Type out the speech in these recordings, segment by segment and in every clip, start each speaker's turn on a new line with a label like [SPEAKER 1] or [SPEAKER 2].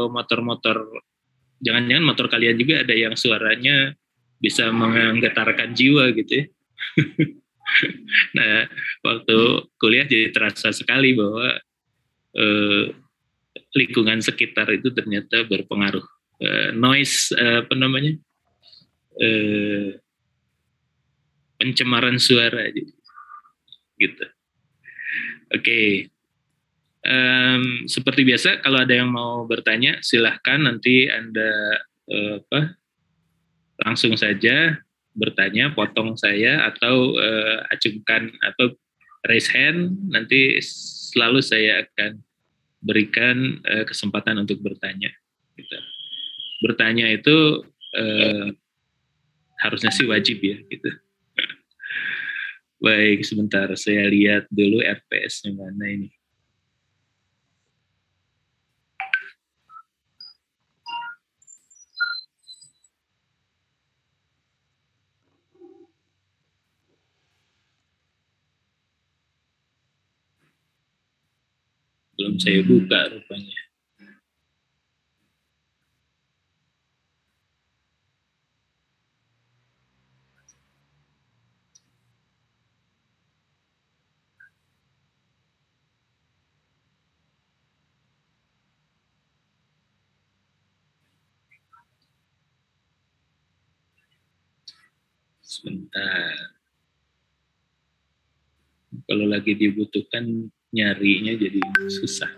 [SPEAKER 1] motor-motor, jangan-jangan motor kalian juga ada yang suaranya bisa menggetarkan jiwa gitu ya. Nah, waktu kuliah jadi terasa sekali bahwa lingkungan sekitar itu ternyata berpengaruh. Noise, apa namanya, pencemaran suara gitu. Oke. Seperti biasa, kalau ada yang mau bertanya, silahkan nanti Anda langsung saja bertanya, potong saya, atau acungkan atau raise hand, nanti selalu saya akan berikan kesempatan untuk bertanya. Gitu. Bertanya itu harusnya sih wajib ya, gitu. Baik, sebentar saya lihat dulu RPS-nya mana ini. Belum saya buka rupanya. Sebentar. Kalau lagi dibutuhkan, nyarinya jadi susah.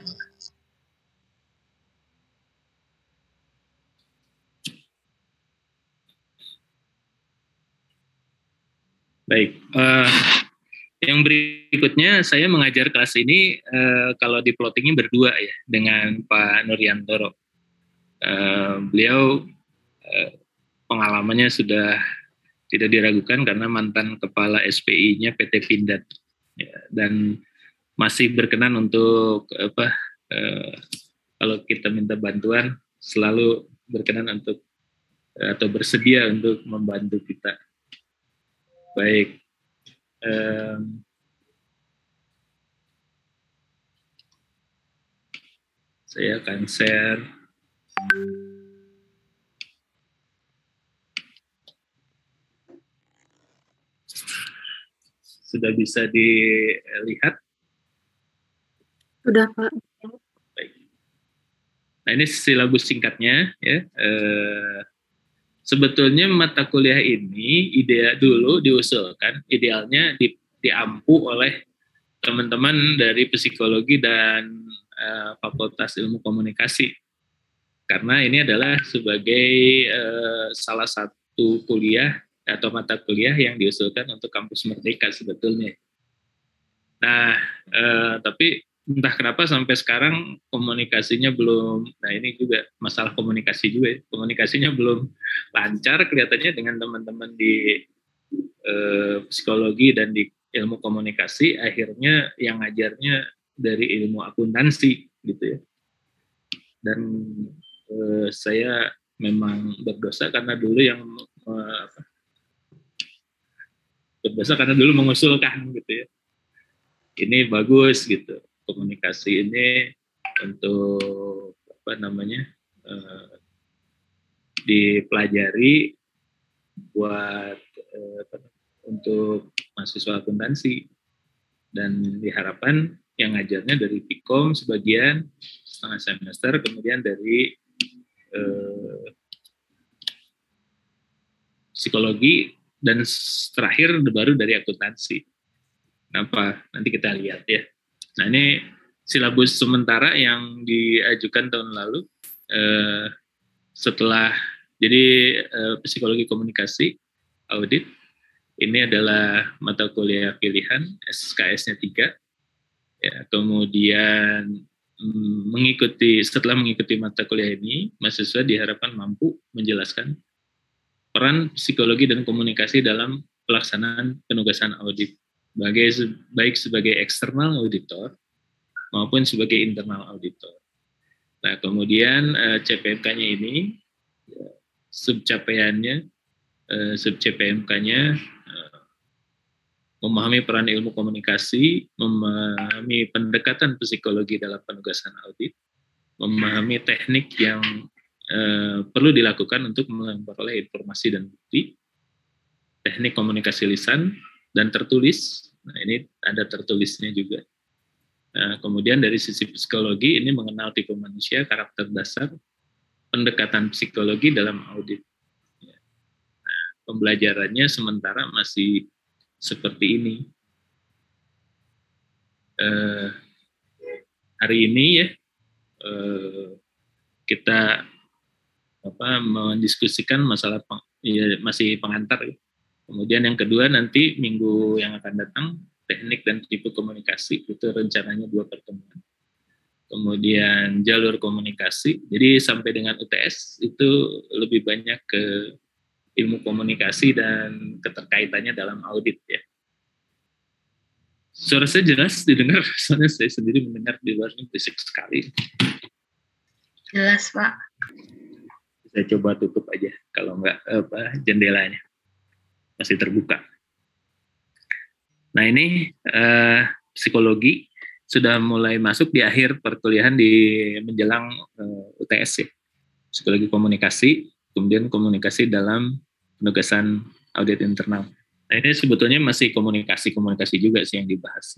[SPEAKER 1] Baik, yang berikutnya saya mengajar kelas ini kalau di plottingnya berdua ya dengan Pak Nuriantoro. Beliau pengalamannya sudah tidak diragukan karena mantan kepala SPI-nya PT Pindad ya, dan masih berkenan untuk kalau kita minta bantuan selalu berkenan untuk atau bersedia untuk membantu kita. Baik, saya akan share. Sudah bisa dilihat?
[SPEAKER 2] Sudah, Pak.
[SPEAKER 1] Baik. Nah, ini silabus singkatnya ya. Sebetulnya mata kuliah ini dulu diusulkan idealnya diampu oleh teman-teman dari psikologi dan Fakultas Ilmu Komunikasi, karena ini adalah sebagai salah satu kuliah atau mata kuliah yang diusulkan untuk kampus Merdeka sebetulnya. Nah, tapi entah kenapa sampai sekarang komunikasinya belum, nah ini juga masalah komunikasi juga ya, komunikasinya belum lancar kelihatannya dengan teman-teman di psikologi dan di ilmu komunikasi, akhirnya yang ngajarnya dari ilmu akuntansi gitu ya. Dan saya memang berdosa karena dulu mengusulkan gitu ya. Ini bagus gitu, komunikasi ini untuk dipelajari buat untuk mahasiswa akuntansi, dan diharapkan yang ngajarnya dari Pikom sebagian setengah semester, kemudian dari psikologi, dan terakhir baru dari akuntansi. Kenapa? Nanti kita lihat ya. Nah, ini silabus sementara yang diajukan tahun lalu setelah jadi psikologi komunikasi audit. Ini adalah mata kuliah pilihan, SKS-nya 3. Ya, kemudian setelah mengikuti mata kuliah ini, mahasiswa diharapkan mampu menjelaskan peran psikologi dan komunikasi dalam pelaksanaan penugasan audit, baik sebagai eksternal auditor maupun sebagai internal auditor. Nah, kemudian CPMK-nya ini, sub-CPMK-nya memahami peran ilmu komunikasi, memahami pendekatan psikologi dalam penugasan audit, memahami teknik yang perlu dilakukan untuk memperoleh informasi dan bukti, teknik komunikasi lisan dan tertulis. Nah, ini ada tertulisnya juga. Nah, kemudian dari sisi psikologi, ini mengenal tipe manusia, karakter dasar, pendekatan psikologi dalam audit. Nah, pembelajarannya sementara masih seperti ini. Hari ini ya, kita mendiskusikan masalah masih pengantar ya. Kemudian yang kedua nanti minggu yang akan datang teknik dan tipe komunikasi, itu rencananya 2 pertemuan. Kemudian jalur komunikasi, jadi sampai dengan UTS itu lebih banyak ke ilmu komunikasi dan keterkaitannya dalam audit ya. Suara saya jelas didengar, soalnya saya sendiri mendengar di luar ini berisik sekali.
[SPEAKER 2] Jelas Pak.
[SPEAKER 1] Saya coba tutup aja kalau enggak jendelanya masih terbuka. Nah ini psikologi sudah mulai masuk di akhir perkuliahan di menjelang UTS ya. Psikologi komunikasi, kemudian komunikasi dalam penugasan audit internal. Nah ini sebetulnya masih komunikasi juga sih yang dibahas.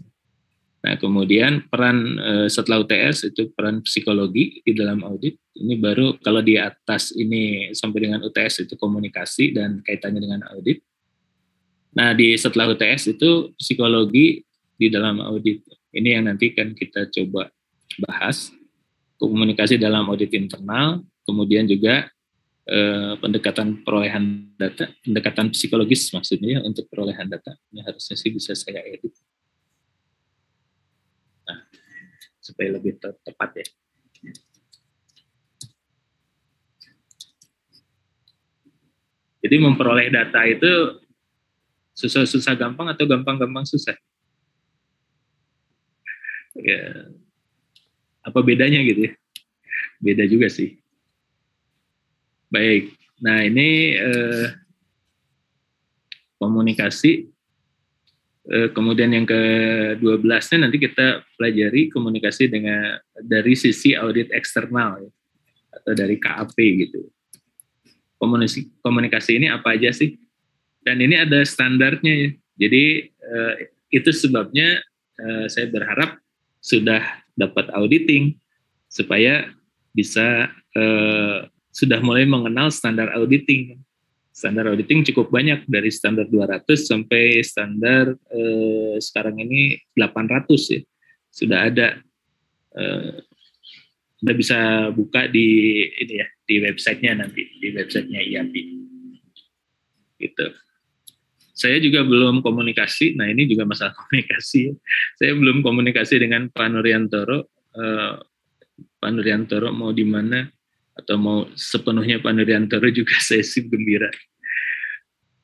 [SPEAKER 1] Nah kemudian peran setelah UTS itu peran psikologi di dalam audit. Ini baru kalau di atas ini sampai dengan UTS itu komunikasi dan kaitannya dengan audit. Nah, setelah UTS itu psikologi di dalam audit. Ini yang nanti kan kita coba bahas. Komunikasi dalam audit internal, kemudian juga pendekatan perolehan data, pendekatan psikologis maksudnya untuk perolehan data. Ini harusnya sih bisa saya edit. Nah, supaya lebih tepat ya. Jadi memperoleh data itu susah-susah gampang atau gampang-gampang susah? Ya, apa bedanya gitu ya? Beda juga sih. Baik, nah ini komunikasi. Kemudian yang ke-12-nya nanti kita pelajari komunikasi dari sisi audit eksternal ya, atau dari KAP gitu. Komunikasi ini apa aja sih? Dan ini ada standarnya ya. Jadi itu sebabnya saya berharap sudah dapat auditing supaya bisa sudah mulai mengenal standar auditing. Standar auditing cukup banyak dari standar 200 sampai standar sekarang ini 800 ya. Sudah ada. Anda bisa buka di ini ya, di websitenya nanti, di websitenya IAPI. Gitu. Saya juga belum komunikasi, nah ini juga masalah komunikasi. Saya belum komunikasi dengan Pak Nuriantoro. Pak Nuriantoro mau di mana atau mau sepenuhnya Pak Nuriantoro juga saya sih gembira.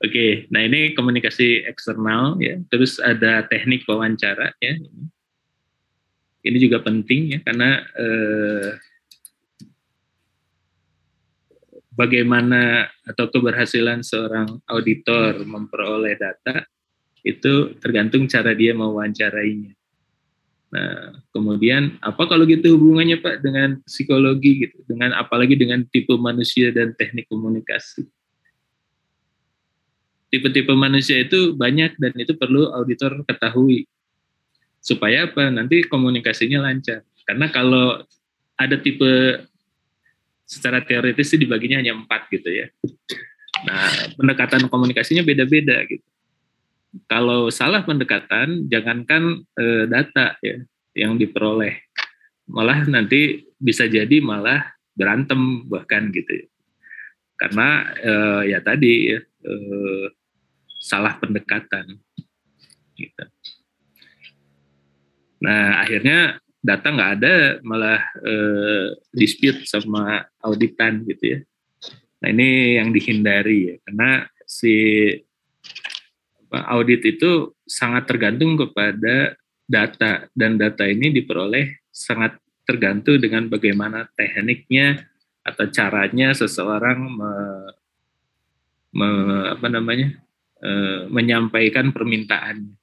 [SPEAKER 1] Oke, nah ini komunikasi eksternal ya. Terus ada teknik wawancara ya. Ini juga penting ya karena bagaimana atau keberhasilan seorang auditor memperoleh data itu tergantung cara dia mewawancarainya. Nah, kemudian apa kalau gitu hubungannya Pak dengan psikologi gitu, dengan apalagi dengan tipe manusia dan teknik komunikasi. Tipe-tipe manusia itu banyak dan itu perlu auditor ketahui. Supaya apa? Nanti komunikasinya lancar. Karena kalau ada tipe secara teoritis sih dibaginya hanya 4 gitu ya. Nah, pendekatan komunikasinya beda-beda gitu. Kalau salah pendekatan, jangankan data ya yang diperoleh, malah nanti bisa jadi malah berantem bahkan gitu ya. Karena ya tadi ya, salah pendekatan gitu. Nah akhirnya data nggak ada, malah dispute sama auditan gitu ya. Nah ini yang dihindari ya, karena si audit itu sangat tergantung kepada data, dan data ini diperoleh sangat tergantung dengan bagaimana tekniknya atau caranya seseorang menyampaikan permintaannya.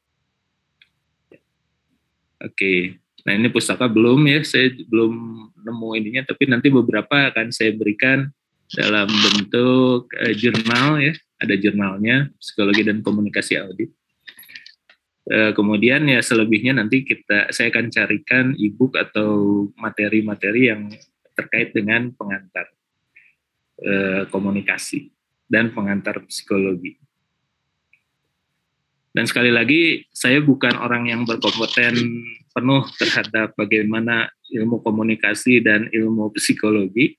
[SPEAKER 1] Oke, Nah ini pustaka belum ya, saya belum nemu ininya, tapi nanti beberapa akan saya berikan dalam bentuk jurnal ya, ada jurnalnya Psikologi dan Komunikasi Audit. Kemudian ya selebihnya nanti saya akan carikan e-book atau materi-materi yang terkait dengan pengantar komunikasi dan pengantar psikologi. Dan sekali lagi, saya bukan orang yang berkompeten penuh terhadap bagaimana ilmu komunikasi dan ilmu psikologi,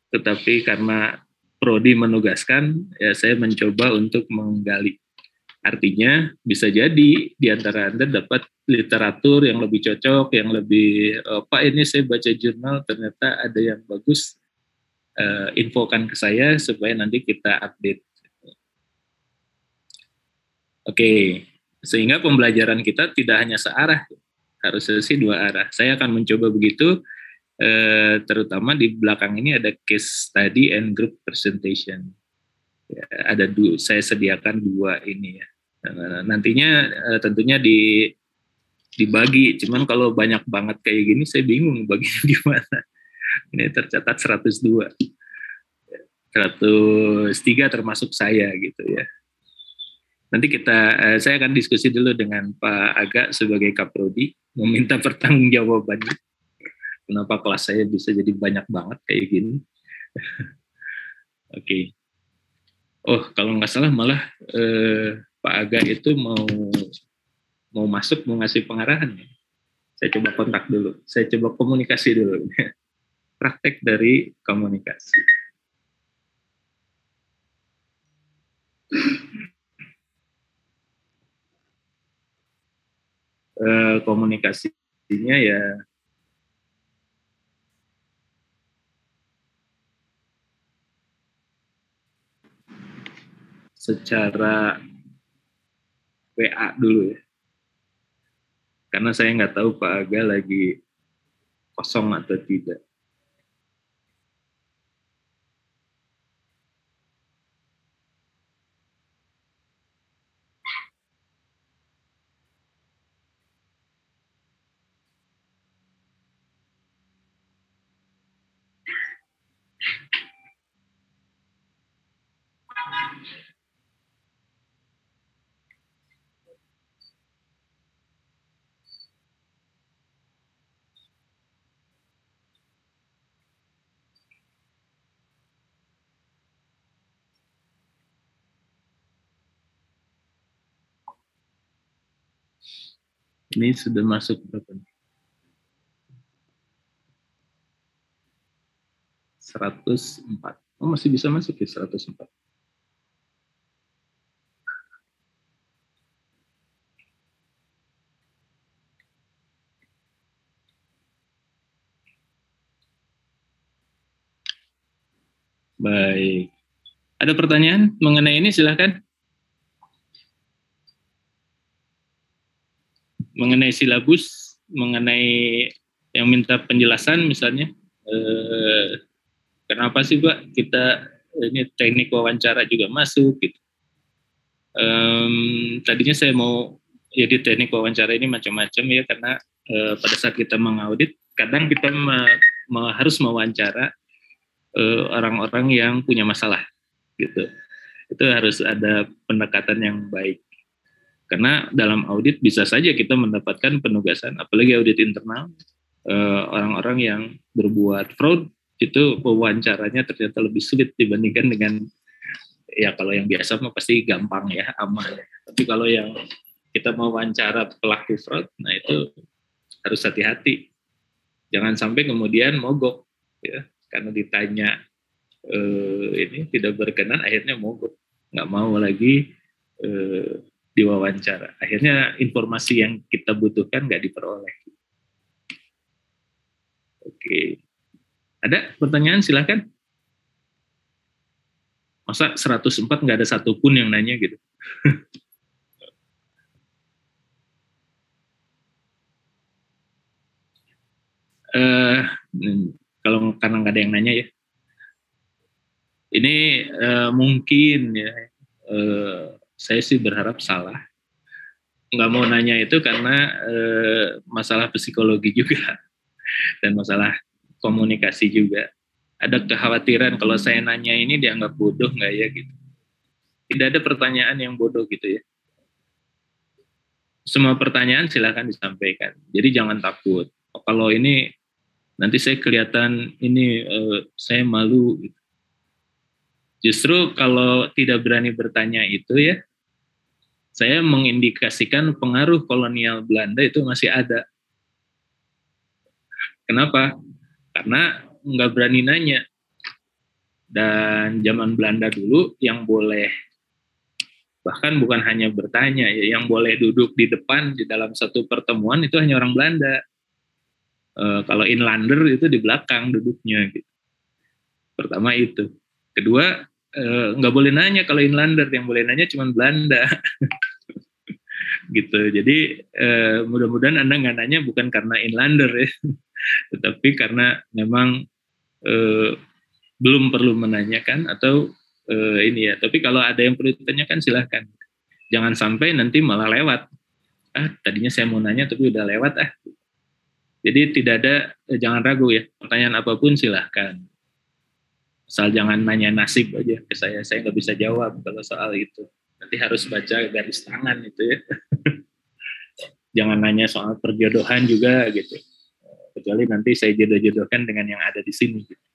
[SPEAKER 1] tetapi karena prodi menugaskan, ya saya mencoba untuk menggali. Artinya bisa jadi di antara Anda dapat literatur yang lebih cocok, yang lebih, Pak ini saya baca jurnal ternyata ada yang bagus, infokan ke saya supaya nanti kita update. Oke, sehingga pembelajaran kita tidak hanya searah, harusnya sih dua arah. Saya akan mencoba begitu, terutama di belakang ini ada case study and group presentation. Ya, saya sediakan dua ini ya. Nantinya tentunya dibagi, cuman kalau banyak banget kayak gini saya bingung baginya di mana. Ini tercatat 102. 103 termasuk saya gitu ya. Nanti saya akan diskusi dulu dengan Pak Aga sebagai Kaprodi, meminta pertanggungjawabannya. Kenapa kelas saya bisa jadi banyak banget kayak gini. Oke. Oh, kalau nggak salah malah Pak Aga itu mau masuk, mau ngasih pengarahan. Saya coba kontak dulu, saya coba komunikasi dulu. Praktek dari komunikasi. Komunikasinya ya secara WA dulu ya. Karena saya nggak tahu Pak Aga lagi kosong atau tidak. Ini sudah masuk berapa? 104. Oh, masih bisa masuk ya 104. Baik. Ada pertanyaan mengenai ini, silahkan. Mengenai silabus, mengenai yang minta penjelasan misalnya, kenapa sih Pak kita ini teknik wawancara juga masuk gitu. Tadinya saya mau jadi teknik wawancara ini macam-macam ya, karena pada saat kita mengaudit, kadang kita harus mewawancara orang-orang yang punya masalah gitu. Itu harus ada pendekatan yang baik. Karena dalam audit bisa saja kita mendapatkan penugasan, apalagi audit internal, orang-orang yang berbuat fraud, itu wawancaranya ternyata lebih sulit dibandingkan dengan, ya kalau yang biasa mah pasti gampang ya, aman. Tapi kalau yang kita mau wawancara pelaku fraud, nah itu harus hati-hati. Jangan sampai kemudian mogok, ya, karena ditanya ini tidak berkenan, akhirnya mogok, nggak mau lagi diwawancara. Akhirnya informasi yang kita butuhkan nggak diperoleh. Oke. Ada pertanyaan, silakan. Masa 104 nggak ada satupun yang nanya gitu? Kalau karena nggak ada yang nanya ya. Ini mungkin ya, saya sih berharap salah. nggak mau nanya itu karena masalah psikologi juga dan masalah komunikasi juga. Ada kekhawatiran kalau saya nanya ini dianggap bodoh nggak ya gitu. Tidak ada pertanyaan yang bodoh gitu ya. Semua pertanyaan silakan disampaikan. Jadi jangan takut. Kalau ini nanti saya kelihatan ini saya malu. Gitu. Justru kalau tidak berani bertanya itu ya, saya mengindikasikan pengaruh kolonial Belanda itu masih ada. Kenapa? Karena nggak berani nanya. Dan zaman Belanda dulu yang boleh, bahkan bukan hanya bertanya, ya, yang boleh duduk di depan di dalam satu pertemuan itu hanya orang Belanda. Kalau inlander itu di belakang duduknya. Gitu. Pertama itu. Kedua, nggak boleh nanya kalau inlander, yang boleh nanya cuma Belanda. Gitu. Jadi mudah-mudahan Anda nggak nanya bukan karena inlander ya, tetapi karena memang belum perlu menanyakan atau ini ya. Tapi kalau ada yang perlu ditanyakan silahkan. Jangan sampai nanti malah lewat. Tadinya saya mau nanya tapi udah lewat Jadi tidak ada, jangan ragu ya. Pertanyaan apapun silahkan. Asal jangan nanya nasib aja ke saya nggak bisa jawab kalau soal itu. Nanti harus baca garis tangan itu ya. Jangan nanya soal perjodohan juga gitu. Kecuali nanti saya jodoh-jodohkan dengan yang ada di sini. Gitu.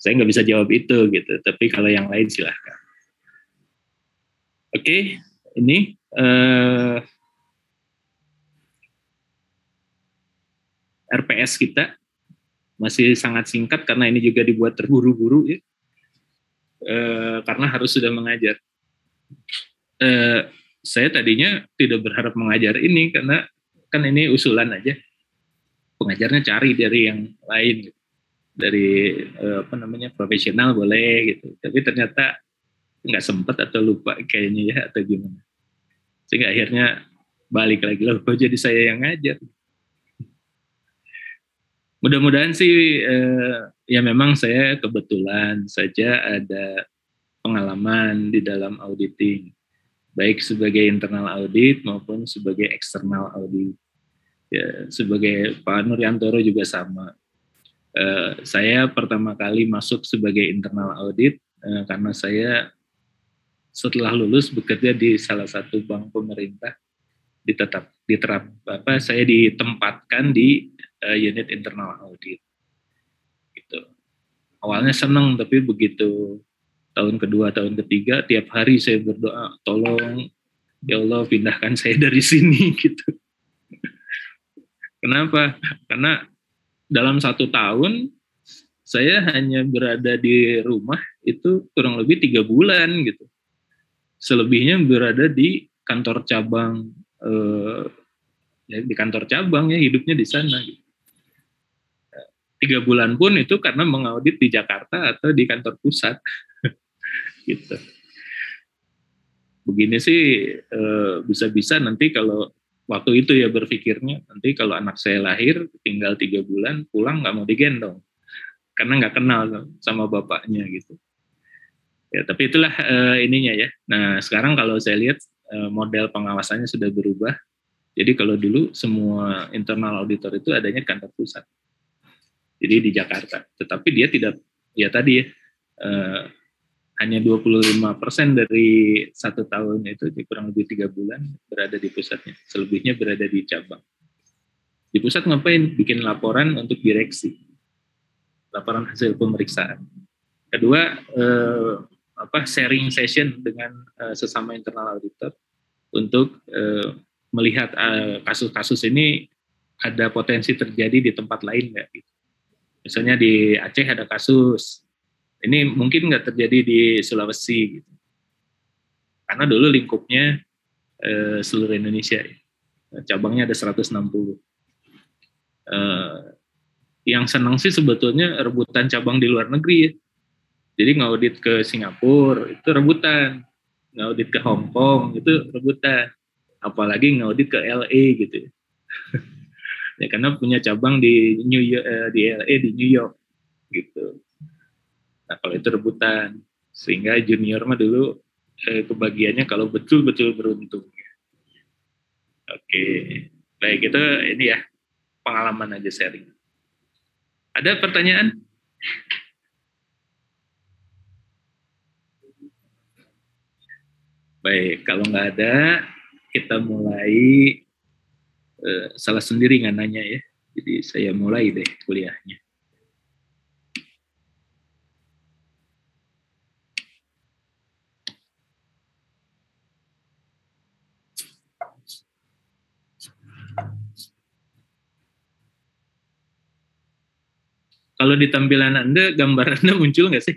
[SPEAKER 1] Saya nggak bisa jawab itu gitu. Tapi kalau yang lain silahkan. Oke, ini RPS kita masih sangat singkat karena ini juga dibuat terburu-buru ya. Karena harus sudah mengajar. Saya tadinya tidak berharap mengajar ini karena kan ini usulan aja. Pengajarnya cari dari yang lain, gitu. Dari profesional boleh gitu. Tapi ternyata nggak sempat atau lupa kayaknya ya atau gimana. Sehingga akhirnya balik lagi loh, jadi saya yang ngajar. Mudah-mudahan sih ya memang saya kebetulan saja ada pengalaman di dalam auditing, baik sebagai internal audit maupun sebagai eksternal audit. Ya, sebagai Pak Nuriantoro juga sama. Saya pertama kali masuk sebagai internal audit karena saya setelah lulus bekerja di salah satu bank pemerintah saya ditempatkan di unit internal audit. Gitu. Awalnya senang tapi begitu tahun kedua, tahun ketiga tiap hari saya berdoa, tolong ya Allah pindahkan saya dari sini gitu. Kenapa? Karena dalam 1 tahun saya hanya berada di rumah itu kurang lebih 3 bulan gitu. Selebihnya berada di kantor cabang, di kantor cabang ya hidupnya di sana. Gitu. 3 bulan pun itu karena mengaudit di Jakarta atau di kantor pusat, gitu. Begini sih bisa-bisa nanti kalau waktu itu ya berpikirnya nanti kalau anak saya lahir tinggal 3 bulan pulang nggak mau digendong karena nggak kenal sama bapaknya gitu. Ya, tapi itulah ininya ya. Nah sekarang kalau saya lihat model pengawasannya sudah berubah. Jadi kalau dulu semua internal auditor itu adanya di kantor pusat. Jadi di Jakarta. Tetapi dia tidak, ya tadi ya, hanya 25% dari 1 tahun itu kurang lebih 3 bulan berada di pusatnya. Selebihnya berada di cabang. Di pusat ngapain? Bikin laporan untuk direksi. Laporan hasil pemeriksaan. Kedua, sharing session dengan sesama internal auditor untuk melihat kasus-kasus ini ada potensi terjadi di tempat lain nggak? Gitu. Misalnya di Aceh ada kasus, ini mungkin nggak terjadi di Sulawesi, gitu. Karena dulu lingkupnya seluruh Indonesia, cabangnya ada 160. Yang senang sih sebetulnya rebutan cabang di luar negeri ya. Jadi ngaudit ke Singapura itu rebutan, ngaudit ke Hong Kong itu rebutan, apalagi ngaudit ke LA gitu ya. Ya karena punya cabang di New York, di LA, di New York gitu. Nah kalau itu rebutan, sehingga junior mah dulu kebagiannya kalau betul-betul beruntung. Oke, baik, itu ini ya pengalaman aja sharing. Ada pertanyaan? Baik, kalau nggak ada, kita mulai. Salah sendiri nggak nanya ya. Jadi saya mulai deh kuliahnya. Kalau di tampilan Anda, gambar Anda muncul nggak sih?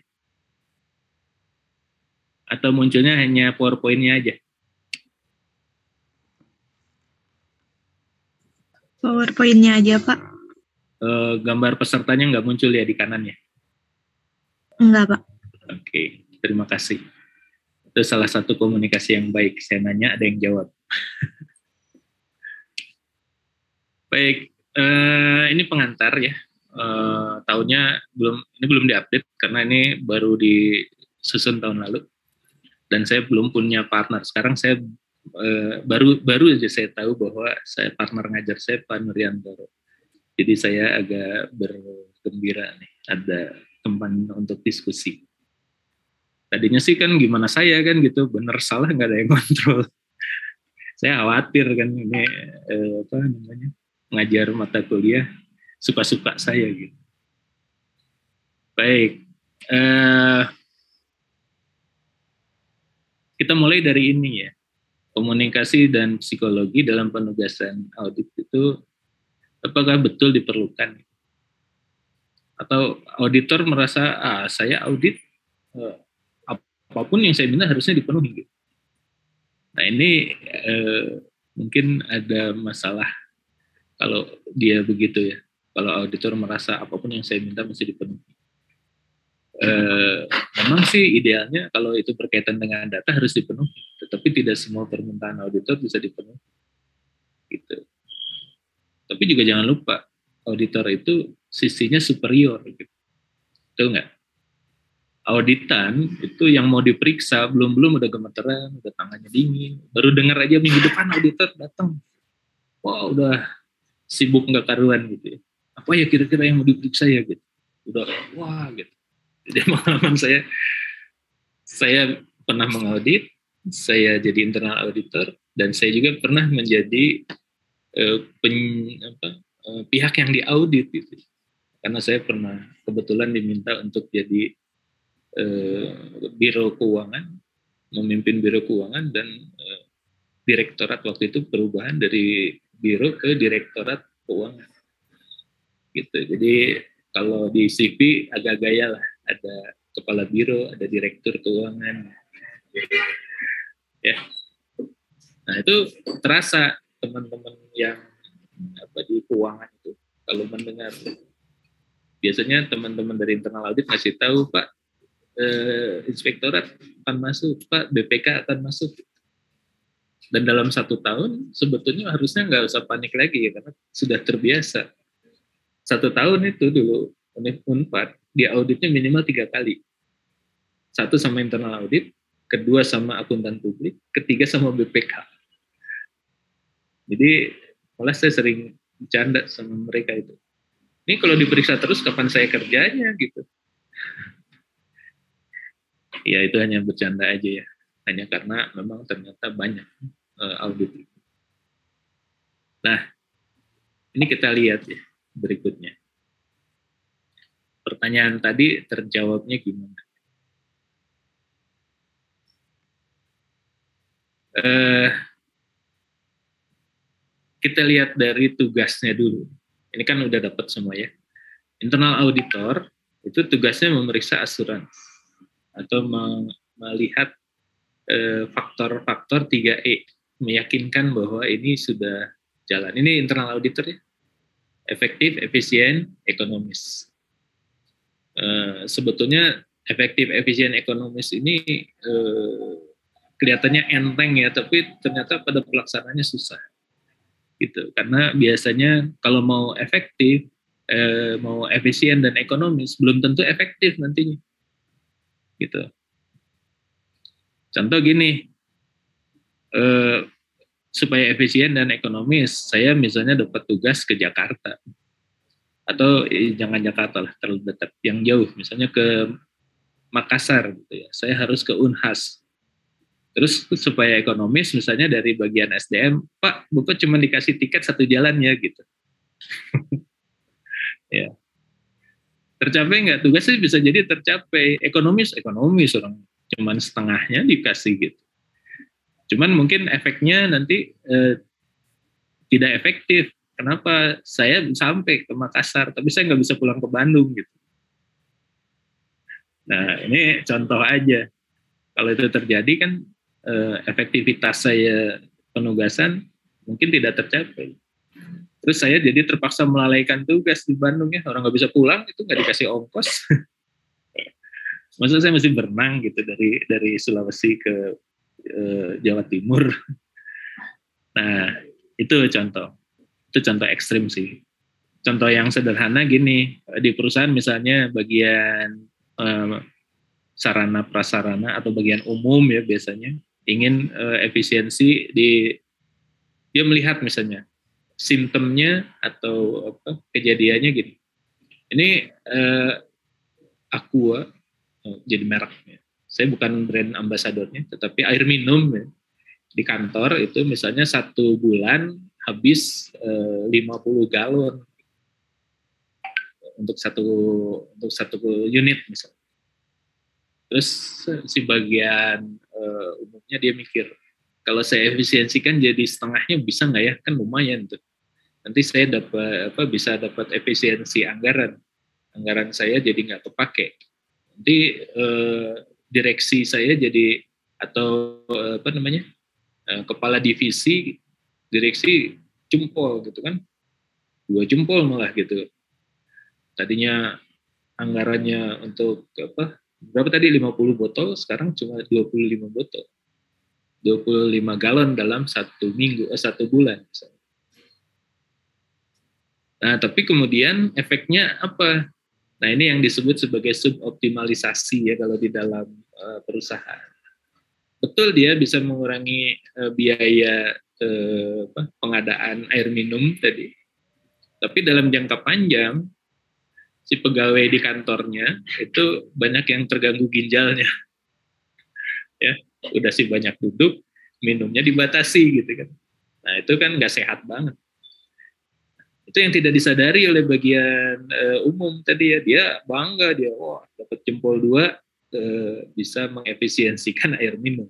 [SPEAKER 1] Atau munculnya hanya PowerPoint-nya aja?
[SPEAKER 2] PowerPoint-nya aja, Pak.
[SPEAKER 1] Gambar pesertanya nggak muncul ya di kanannya?
[SPEAKER 2] Enggak, Pak.
[SPEAKER 1] Oke, terima kasih. Itu salah satu komunikasi yang baik. Saya nanya, ada yang jawab. Baik, ini pengantar ya. Tahunnya belum diupdate karena ini baru disusun tahun lalu. Dan saya belum punya partner. Sekarang saya baru aja saya tahu bahwa saya partner ngajar saya Pak Nuriantoro. Jadi saya agak bergembira nih, ada teman untuk diskusi. Tadinya sih kan gimana saya kan gitu, bener salah nggak ada yang kontrol. Saya khawatir kan ini apa namanya ngajar mata kuliah suka-suka saya gitu. Baik, kita mulai dari ini ya. Komunikasi dan psikologi dalam penugasan audit itu apakah betul diperlukan? Atau auditor merasa saya audit apapun yang saya minta harusnya dipenuhi. Nah ini mungkin ada masalah kalau dia begitu ya. Kalau auditor merasa apapun yang saya minta mesti dipenuhi. Memang sih idealnya kalau itu berkaitan dengan data harus dipenuhi, tetapi tidak semua permintaan auditor bisa dipenuhi. Gitu. Tapi juga jangan lupa auditor itu sisinya superior, gitu. Betul nggak? Auditan itu yang mau diperiksa belum udah gemeteran, udah tangannya dingin, baru dengar aja minggu depan auditor datang, wah udah sibuk nggak karuan gitu ya. Apa ya kira-kira yang mau diperiksa ya gitu, udah wah gitu. Jadi pengalaman saya pernah mengaudit, saya jadi internal auditor, dan saya juga pernah menjadi pihak yang diaudit gitu. Karena saya pernah kebetulan diminta untuk jadi biro keuangan, memimpin biro keuangan dan direktorat waktu itu perubahan dari biro ke direktorat keuangan. Gitu. Jadi kalau di CV agak gaya lah, ada kepala biro, ada direktur keuangan. Ya. Nah, itu terasa teman-teman yang di keuangan itu kalau mendengar, biasanya teman-teman dari internal audit ngasih tahu, Pak, inspektorat akan masuk, Pak, BPK akan masuk. Dan dalam 1 tahun sebetulnya harusnya nggak usah panik lagi ya, karena sudah terbiasa. 1 tahun itu dulu Unpad di auditnya minimal 3 kali. 1 sama internal audit, 2 sama akuntan publik, 3 sama BPK. Jadi malah saya sering bercanda sama mereka itu. Ini kalau diperiksa terus kapan saya kerjanya gitu. Ya itu hanya bercanda aja ya. Hanya karena memang ternyata banyak audit. Nah, ini kita lihat ya berikutnya. Pertanyaan tadi terjawabnya gimana? Kita lihat dari tugasnya dulu. Ini kan udah dapat semua ya. Internal auditor itu tugasnya memeriksa asuransi atau melihat faktor-faktor 3E, meyakinkan bahwa ini sudah jalan. Ini internal auditor ya. Efektif, efisien, ekonomis. Sebetulnya efektif, efisien, ekonomis ini kelihatannya enteng ya, tapi ternyata pada pelaksanaannya susah. Gitu. Karena biasanya kalau mau efektif, mau efisien dan ekonomis, belum tentu efektif nantinya. Gitu. Contoh gini, supaya efisien dan ekonomis, saya misalnya dapat tugas ke Jakarta, atau jangan Jakarta lah, terlalu dekat, yang jauh, misalnya ke Makassar gitu ya. Saya harus ke Unhas. Terus supaya ekonomis, misalnya dari bagian SDM, Pak, Bapak cuma dikasih tiket satu jalan ya gitu. Ya, tercapai nggak? Tugasnya bisa jadi tercapai. Ekonomis orang cuman setengahnya dikasih gitu. Cuman mungkin efeknya nanti tidak efektif. Kenapa? Saya sampai ke Makassar, tapi saya nggak bisa pulang ke Bandung gitu. Nah, ini contoh aja. Kalau itu terjadi kan efektivitas saya penugasan mungkin tidak tercapai. Terus saya jadi terpaksa melalaikan tugas di Bandung ya. Orang nggak bisa pulang, itu nggak dikasih ongkos. Maksudnya saya mesti berenang gitu dari Sulawesi ke Jawa Timur. Nah, itu contoh. Itu contoh ekstrim sih. Contoh yang sederhana gini, di perusahaan misalnya bagian sarana prasarana atau bagian umum ya biasanya ingin efisiensi dia melihat misalnya simptomnya atau kejadiannya gini. Ini Aqua jadi mereknya. Saya bukan brand ambasadornya, tetapi air minum ya, di kantor itu misalnya 1 bulan habis 50 galon untuk satu unit misalnya. Terus si bagian umumnya dia mikir, kalau saya efisiensikan jadi setengahnya bisa nggak ya? Kan lumayan tuh. Nanti saya bisa dapat efisiensi anggaran saya jadi nggak kepake. Nanti direksi saya jadi atau kepala divisi direksi jempol gitu kan, 2 jempol malah gitu. Tadinya anggarannya untuk berapa tadi 50 botol, sekarang cuma 25 botol. 25 galon dalam 1 bulan. Nah, tapi kemudian efeknya apa? Nah, ini yang disebut sebagai suboptimalisasi ya kalau di dalam perusahaan. Betul dia bisa mengurangi biaya pengadaan air minum tadi. Tapi dalam jangka panjang, si pegawai di kantornya itu banyak yang terganggu ginjalnya. Ya, udah sih banyak duduk, minumnya dibatasi gitu kan. Nah, itu kan nggak sehat banget. Itu yang tidak disadari oleh bagian umum tadi ya. Dia bangga, dia dapat jempol 2 bisa mengefisiensikan air minum.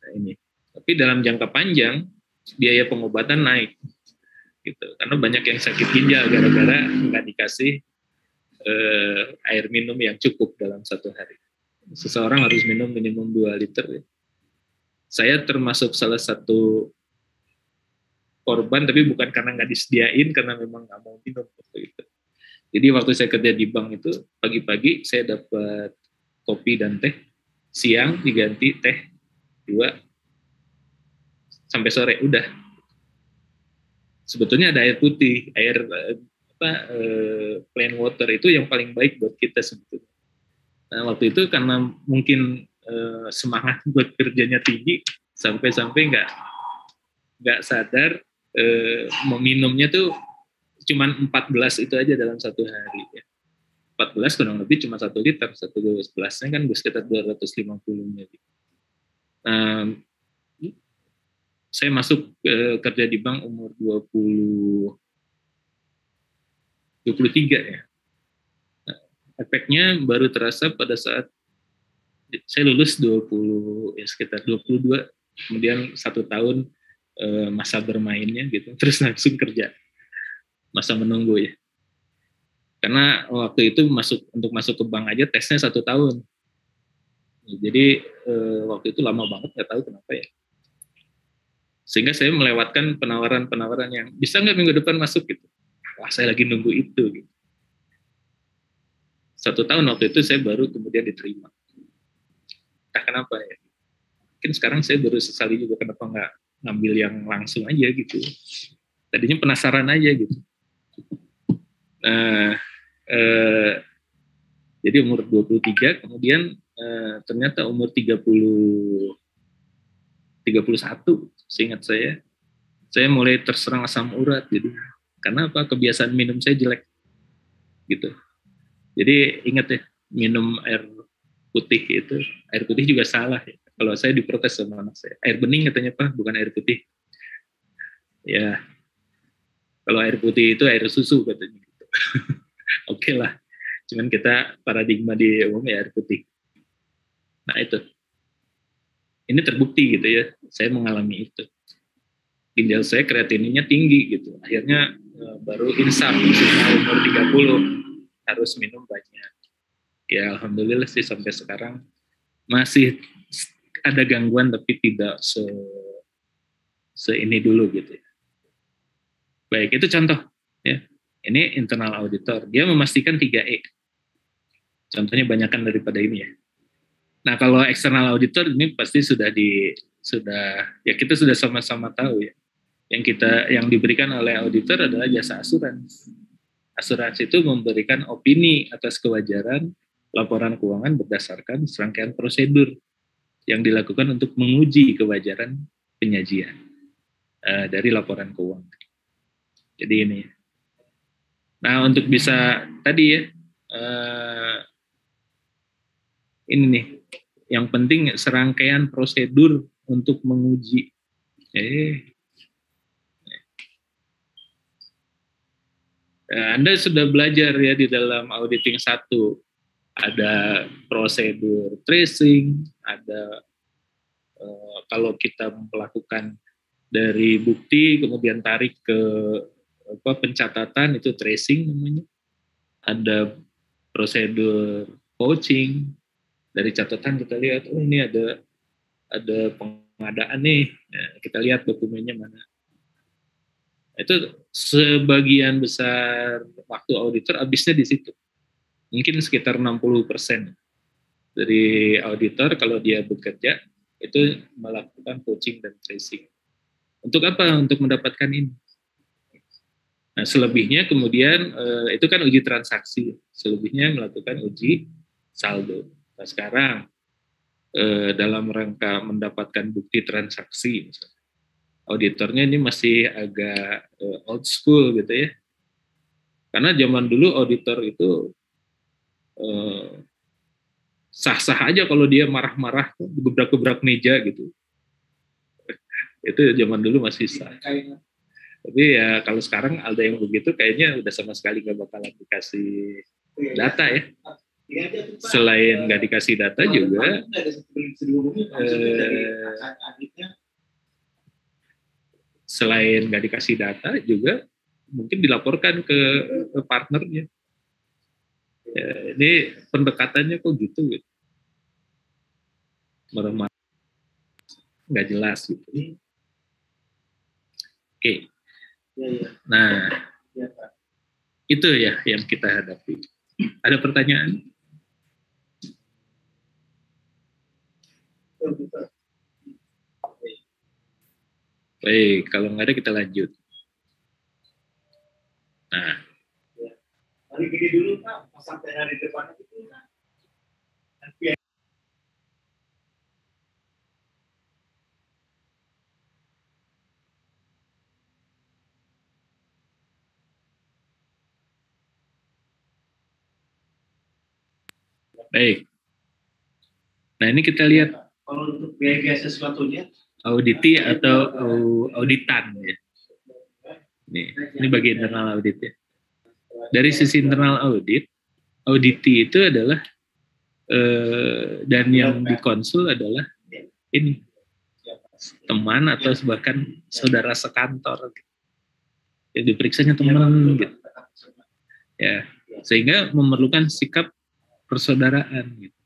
[SPEAKER 1] Nah, ini. Tapi dalam jangka panjang biaya pengobatan naik, gitu. Karena banyak yang sakit ginjal gara-gara nggak dikasih air minum yang cukup dalam 1 hari. Seseorang harus minum minimum 2 liter. Ya. Saya termasuk salah satu korban, tapi bukan karena nggak disediain, karena memang nggak mau minum gitu. Jadi waktu saya kerja di bank itu pagi-pagi saya dapat kopi dan teh, siang diganti teh 2 sampai sore udah. Sebetulnya ada air putih, air plain water itu yang paling baik buat kita sebetulnya. Nah, waktu itu karena mungkin semangat buat kerjanya tinggi, sampai nggak sadar meminumnya tuh cuma 14 itu aja dalam 1 hari ya. 14 kurang lebih cuma 1 liter, 1 gelasnya kan sekitar 250-nya gitu. Saya masuk kerja di bank umur 23 ya. Nah, efeknya baru terasa pada saat saya lulus sekitar 22, kemudian 1 tahun masa bermainnya gitu, terus langsung kerja, masa menunggu ya. Karena waktu itu untuk masuk ke bank aja tesnya 1 tahun. Jadi waktu itu lama banget, nggak tahu kenapa ya. Sehingga saya melewatkan penawaran-penawaran yang bisa nggak minggu depan masuk gitu. Wah, saya lagi nunggu itu gitu. 1 tahun waktu itu saya baru kemudian diterima. Entah kenapa ya. Mungkin sekarang saya baru sesali juga kenapa nggak ngambil yang langsung aja gitu. Tadinya penasaran aja gitu. Nah, jadi umur 23 kemudian ternyata umur 31, seingat saya mulai terserang asam urat. Jadi karena apa? Kebiasaan minum saya jelek gitu. Jadi ingat ya, minum air putih itu, air putih juga salah ya. Kalau saya diprotes sama anak saya, air bening katanya Pak, bukan air putih. Ya, kalau air putih itu air susu katanya gitu. Oke lah, cuman kita paradigma di umum ya air putih. Nah itu, ini terbukti gitu ya, saya mengalami itu. Ginjal saya kreatininnya tinggi gitu, akhirnya baru insaf setelah umur 30 harus minum banyak. Ya alhamdulillah sih sampai sekarang masih ada gangguan tapi tidak ini dulu gitu ya. Baik, itu contoh ya. Ini internal auditor, dia memastikan 3E. Contohnya banyakkan daripada ini ya. Nah, kalau external auditor ini pasti sudah ya kita sudah sama-sama tahu ya. Yang diberikan oleh auditor adalah jasa asuransi. Asuransi itu memberikan opini atas kewajaran laporan keuangan berdasarkan serangkaian prosedur yang dilakukan untuk menguji kewajaran penyajian dari laporan keuangan. Jadi ini. Nah, untuk bisa tadi ya, ini nih, yang penting serangkaian prosedur untuk menguji. Anda sudah belajar ya di dalam auditing 1, ada prosedur tracing, ada kalau kita melakukan dari bukti kemudian tarik ke pencatatan itu tracing namanya. Ada prosedur coaching, dari catatan kita lihat ini ada pengadaan nih. Nah, kita lihat dokumennya mana. Itu sebagian besar waktu auditor habisnya di situ. Mungkin sekitar 60% dari auditor kalau dia bekerja itu melakukan coaching dan tracing. Untuk apa? Untuk mendapatkan ini. Nah, selebihnya kemudian itu kan uji transaksi. Selebihnya melakukan uji saldo. Nah, sekarang dalam rangka mendapatkan bukti transaksi, misalnya, auditornya ini masih agak old school gitu ya. Karena zaman dulu auditor itu sah-sah aja kalau dia marah-marah, gebrak-gebrak meja gitu. Itu zaman dulu masih sah. Tapi ya kalau sekarang ada yang begitu kayaknya udah sama sekali nggak bakalan dikasih data ya. Selain nggak dikasih data juga, selain nggak dikasih data juga mungkin dilaporkan ke partnernya. Ya, ini pendekatannya kok gitu. Meremah, nggak jelas gitu. Oke. Nah, itu ya yang kita hadapi. Ada pertanyaan? Baik, kalau nggak ada kita lanjut. Nah,
[SPEAKER 3] hari gini dulu Pak, sampai hari depan itu
[SPEAKER 1] baik. Nah, ini kita lihat
[SPEAKER 3] kalau untuk biaya sesuatunya
[SPEAKER 1] auditi atau auditan ya. Ini bagi internal audit ya. Dari sisi internal audit, auditi itu adalah dan yang dikonsul adalah ini teman atau bahkan saudara sekantor. Ya, diperiksanya teman gitu. Ya, sehingga memerlukan sikap persaudaraan gitu.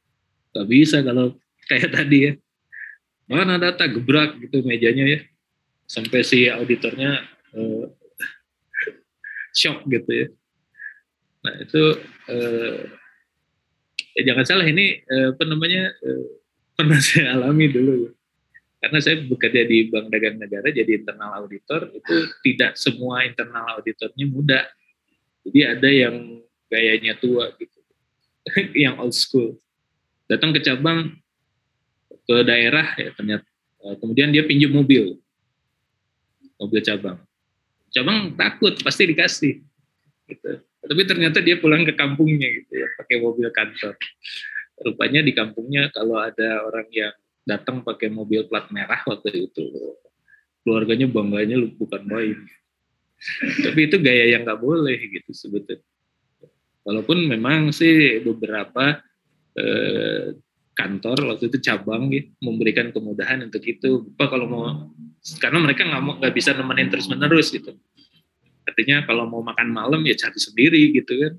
[SPEAKER 1] Gak bisa kalau kayak tadi ya, mana data gebrak gitu mejanya ya, sampai si auditornya shock gitu ya. Nah itu jangan salah ini pernah saya alami dulu. Karena saya bekerja di Bank Dagang Negara jadi internal auditor, itu tidak semua internal auditornya muda. Jadi ada yang gayanya tua gitu, yang old school. Datang ke cabang, ke daerah ya ternyata, kemudian dia pinjam mobil cabang. Cabang takut pasti dikasih gitu. Tapi ternyata dia pulang ke kampungnya gitu ya, pakai mobil kantor. Rupanya di kampungnya kalau ada orang yang datang pakai mobil plat merah waktu itu, keluarganya bangganya bukan main. Tapi itu gaya yang nggak boleh gitu sebetulnya. Walaupun memang sih beberapa kantor waktu itu cabang gitu, memberikan kemudahan untuk itu. Kalau mau, karena mereka nggak bisa nemenin terus menerus gitu. Artinya kalau mau makan malam ya cari sendiri gitu kan.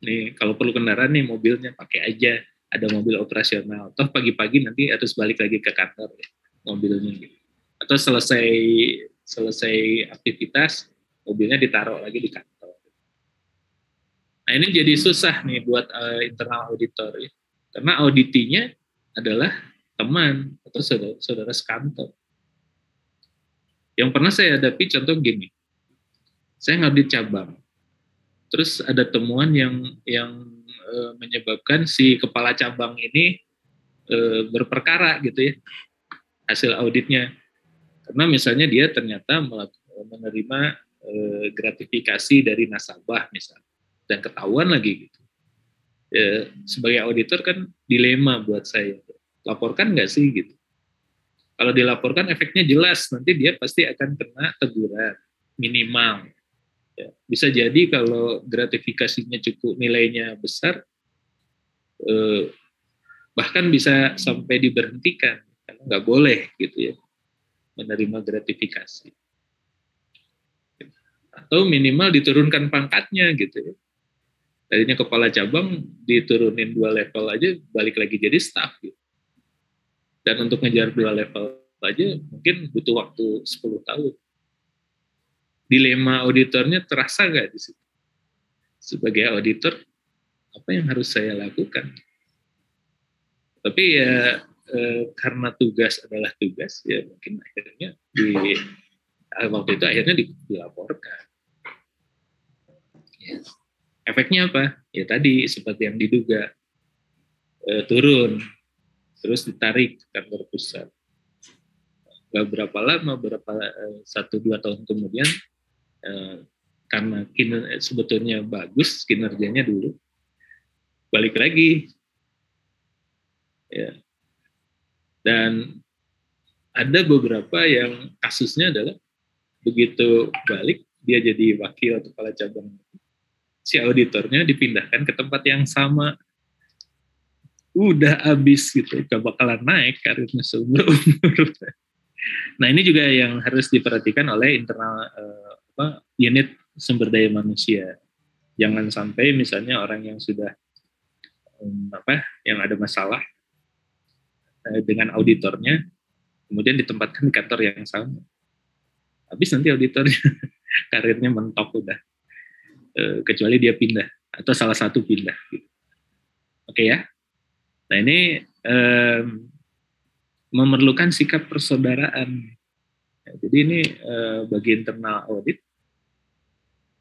[SPEAKER 1] Nih kalau perlu kendaraan nih mobilnya pakai aja, ada mobil operasional. Toh pagi-pagi nanti harus balik lagi ke kantor ya, mobilnya gitu. Atau selesai aktivitas mobilnya ditaruh lagi di kantor. Nah ini jadi susah nih buat internal auditor ya. Karena auditinya adalah teman atau saudara sekantor. Yang pernah saya hadapi contoh gini, saya ngaudit cabang, terus ada temuan yang menyebabkan si kepala cabang ini berperkara gitu ya, hasil auditnya. Karena misalnya dia ternyata menerima gratifikasi dari nasabah misalnya, dan ketahuan lagi gitu. Sebagai auditor kan dilema buat saya, laporkan nggak sih gitu. Kalau dilaporkan efeknya jelas, nanti dia pasti akan kena teguran minimal. Ya, bisa jadi kalau gratifikasinya cukup nilainya besar, bahkan bisa sampai diberhentikan, karena nggak boleh gitu ya menerima gratifikasi. Atau minimal diturunkan pangkatnya gitu ya. Tadinya kepala cabang diturunin 2 level aja, balik lagi jadi staff gitu. Dan untuk ngejar 2 level aja mungkin butuh waktu 10 tahun. Dilema auditornya terasa nggak di situ? Sebagai auditor, apa yang harus saya lakukan? Tapi ya karena tugas adalah tugas, ya mungkin akhirnya waktu itu akhirnya dilaporkan. Ya. Efeknya apa? Ya tadi seperti yang diduga, turun, terus ditarik ke kantor pusat. Gak berapa lama, 1-2 tahun kemudian, karena sebetulnya bagus kinerjanya dulu, balik lagi. Ya. Dan ada beberapa yang kasusnya adalah begitu balik, dia jadi wakil kepala cabang, si auditornya dipindahkan ke tempat yang sama, udah habis gitu, gak bakalan naik karirnya seumur umur. Nah ini juga yang harus diperhatikan oleh internal unit sumber daya manusia. Jangan sampai misalnya orang yang sudah yang ada masalah dengan auditornya, kemudian ditempatkan di kantor yang sama. Habis nanti auditornya karirnya mentok udah, kecuali dia pindah atau salah satu pindah. Gitu. Oke ya. Nah ini memerlukan sikap persaudaraan. Ya, jadi ini bagi internal audit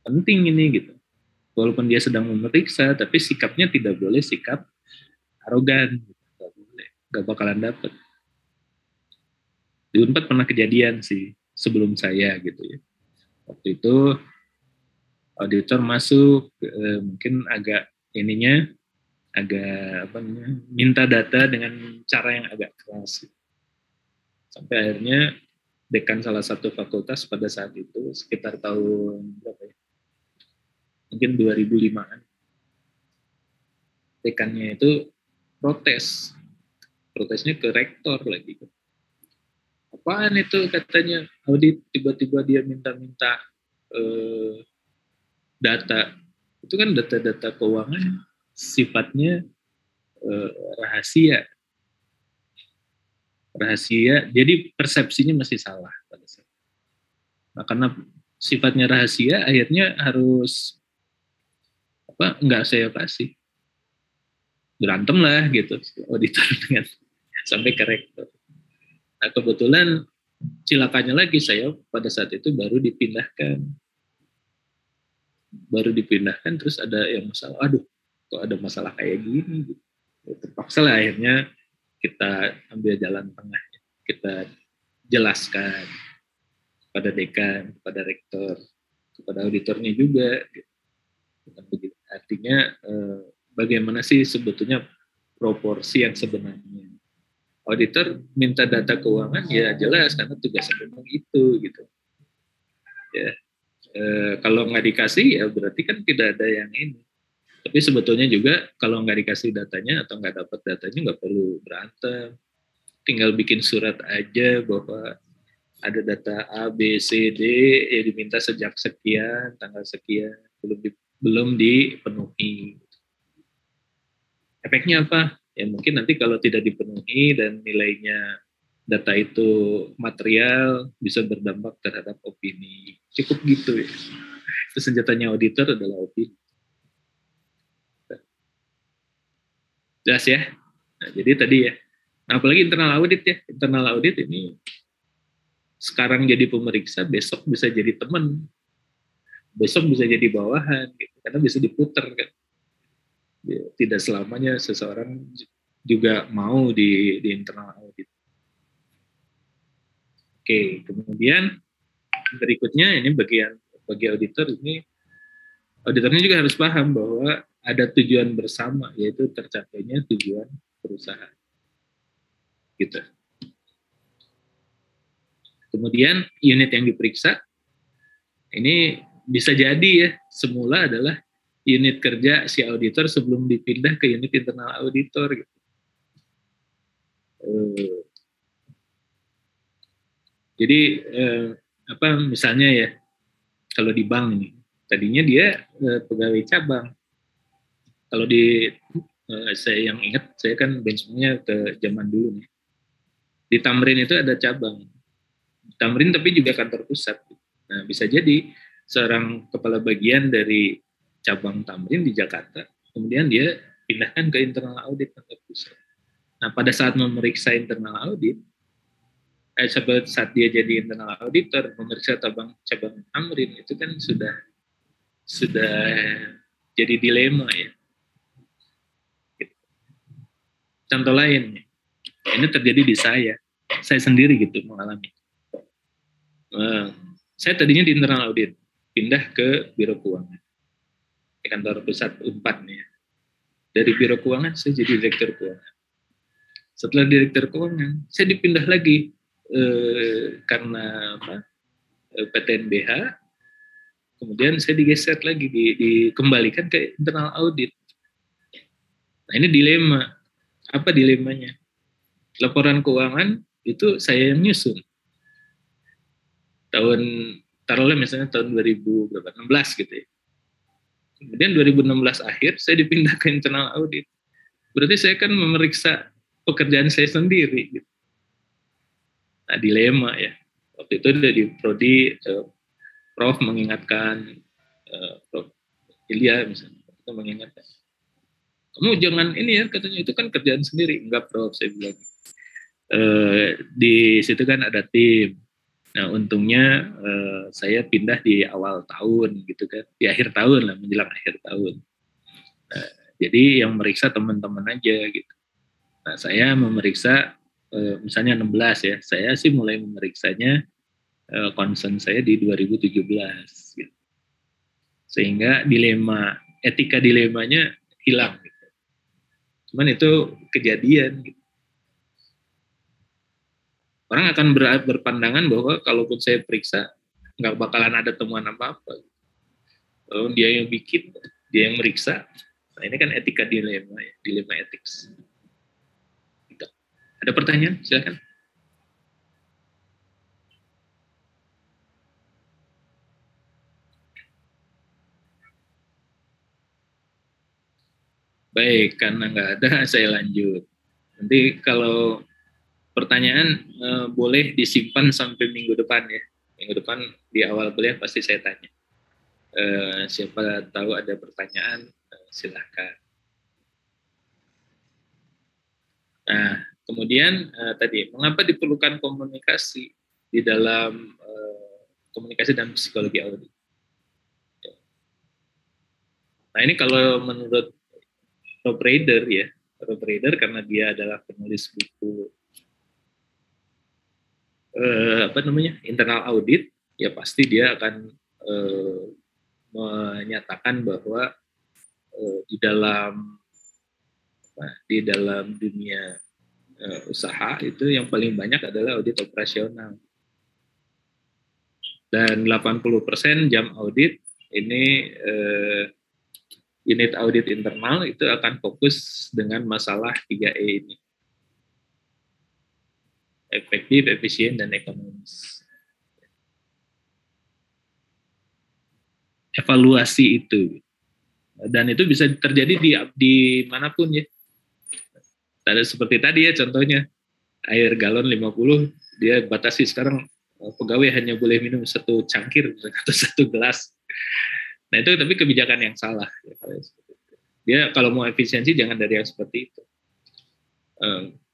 [SPEAKER 1] penting ini gitu. Walaupun dia sedang memeriksa, tapi sikapnya tidak boleh sikap arogan. Gak boleh, gak bakalan dapet. Di Unpad pernah kejadian sih sebelum saya gitu ya. Waktu itu auditor masuk, mungkin agak minta data dengan cara yang agak keras. Sampai akhirnya dekan salah satu fakultas pada saat itu sekitar tahun berapa ya? Mungkin 2005-an. Dekannya itu protesnya ke rektor lagi. Apaan itu katanya, audit tiba-tiba dia minta-minta data. Itu kan data-data keuangan sifatnya rahasia, jadi persepsinya masih salah pada saat. Nah, karena sifatnya rahasia, akhirnya harus nggak saya kasih, berantem lah gitu auditor dengan sampai ke rektor. Nah kebetulan cilakanya lagi saya pada saat itu baru dipindahkan terus ada yang masalah, aduh kok ada masalah kayak gini gitu. Terpaksa lah akhirnya kita ambil jalan tengah, kita jelaskan kepada dekan, kepada rektor, kepada auditornya juga. Artinya bagaimana sih sebetulnya proporsi yang sebenarnya. Auditor minta data keuangan ya jelas karena tugasnya memang itu gitu. Ya, kalau nggak dikasih ya berarti kan tidak ada yang ini. Tapi sebetulnya juga kalau nggak dikasih datanya atau nggak dapat datanya nggak perlu berantem. Tinggal bikin surat aja bahwa ada data A, B, C, D yang diminta sejak sekian, tanggal sekian, belum dipenuhi. Efeknya apa? Ya mungkin nanti kalau tidak dipenuhi dan nilainya data itu material bisa berdampak terhadap opini. Cukup gitu ya. Itu senjatanya auditor adalah opini. Jelas ya? Nah, jadi tadi ya. Nah, apalagi internal audit ya. Internal audit ini sekarang jadi pemeriksa, besok bisa jadi teman. Besok bisa jadi bawahan gitu. Karena bisa diputer kan. Tidak selamanya seseorang juga mau di internal audit. Oke, kemudian berikutnya ini bagi auditor ini, auditornya juga harus paham bahwa ada tujuan bersama, yaitu tercapainya tujuan perusahaan. Gitu. Kemudian unit yang diperiksa ini bisa jadi ya semula adalah unit kerja si auditor sebelum dipindah ke unit internal auditor gitu. Jadi apa misalnya ya kalau di bank ini tadinya dia pegawai cabang. Kalau di saya yang ingat saya kan benchmarknya ke zaman dulu nih. Di Tamrin itu ada cabang. Tamrin tapi juga kantor pusat. Nah, bisa jadi seorang kepala bagian dari cabang Tamrin di Jakarta, kemudian dia pindahkan ke internal audit kantor pusat. Nah, pada saat memeriksa internal audit, saat dia jadi internal auditor, memeriksa cabang Tamrin itu kan sudah jadi dilema ya. Contoh lain, ini terjadi di saya sendiri gitu mengalami. Saya tadinya di internal audit, pindah ke biro keuangan di kantor pusat Unpad nih. Dari biro keuangan saya jadi direktur keuangan. Setelah direktur keuangan, saya dipindah lagi karena PTNBH. Kemudian saya digeser lagi, dikembalikan ke internal audit. Nah ini dilema. Apa dilemanya? Laporan keuangan itu saya yang nyusun. Taruhlah misalnya tahun 2016 gitu ya. Kemudian 2016 akhir saya dipindah ke internal audit. Berarti saya kan memeriksa pekerjaan saya sendiri. Gitu. Nah dilema ya. Waktu itu ada di Prodi, Prof mengingatkan, Prof Ilya misalnya, itu mengingatkan. Kamu jangan ini ya, katanya itu kan kerjaan sendiri. Enggak Prof, saya bilang. Di situ kan ada tim. Nah untungnya saya pindah di awal tahun gitu kan, di akhir tahun lah, menjelang akhir tahun. Nah, jadi yang meriksa teman-teman aja gitu. Nah saya memeriksa misalnya 16 ya, saya sih mulai memeriksanya concern saya di 2017 gitu. Sehingga etika dilemanya hilang gitu. Cuman itu kejadian gitu. Orang akan berpandangan bahwa kalaupun saya periksa nggak bakalan ada temuan apa-apa. Kalau dia yang bikin, dia yang meriksa. Nah ini kan etika dilema ya, dilema etik. Gitu. Ada pertanyaan? Silakan. Baik, karena nggak ada, saya lanjut. Nanti kalau pertanyaan boleh disimpan sampai minggu depan ya. Minggu depan di awal kuliah pasti saya tanya. Siapa tahu ada pertanyaan, silahkan. Nah, kemudian tadi, mengapa diperlukan komunikasi di dalam komunikasi dan psikologi audit? Nah, ini kalau menurut Rob Rader ya, trader karena dia adalah penulis buku internal audit, ya pasti dia akan menyatakan bahwa di dalam dunia usaha itu yang paling banyak adalah audit operasional. Dan 80% jam audit ini unit audit internal itu akan fokus dengan masalah 3E ini. Efektif, efisien, dan ekonomis. Evaluasi itu. Dan itu bisa terjadi di manapun ya. Seperti tadi ya contohnya, air galon 50, dia batasi sekarang pegawai hanya boleh minum 1 cangkir atau 1 gelas. Nah itu tapi kebijakan yang salah. Dia kalau mau efisiensi jangan dari yang seperti itu.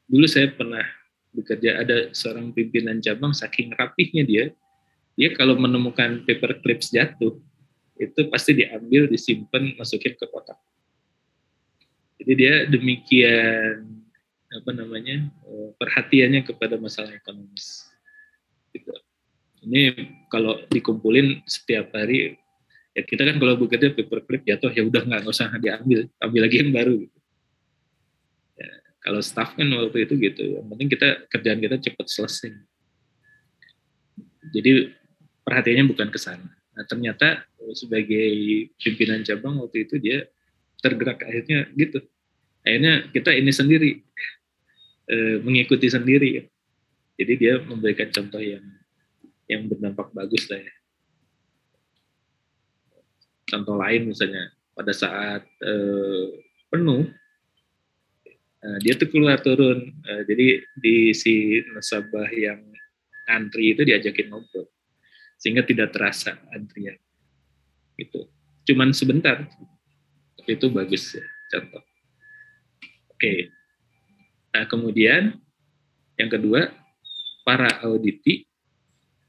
[SPEAKER 1] Dulu saya pernah bekerja, ada seorang pimpinan cabang, saking rapihnya dia kalau menemukan paper clips jatuh, itu pasti diambil, disimpan, masukin ke kotak. Jadi dia demikian perhatiannya kepada masalah ekonomis. Gitu. Ini kalau dikumpulin setiap hari, ya kita kan kalau bekerja paper clip jatuh ya udah nggak usah diambil, ambil lagi yang baru. Gitu. Ya, kalau staff kan waktu itu gitu, yang penting kerjaan kita cepat selesai. Jadi perhatiannya bukan ke sana. Nah ternyata sebagai pimpinan cabang waktu itu dia tergerak akhirnya gitu. Akhirnya kita ini sendiri mengikuti sendiri. Jadi dia memberikan contoh yang berdampak bagus lah ya. Contoh lain misalnya pada saat penuh, dia tuh keluar turun. Jadi di si nasabah yang antri itu diajakin ngobrol sehingga tidak terasa antrian. Gitu. Cuman sebentar. Tapi itu bagus ya contoh. Oke. Nah, kemudian yang kedua, para auditi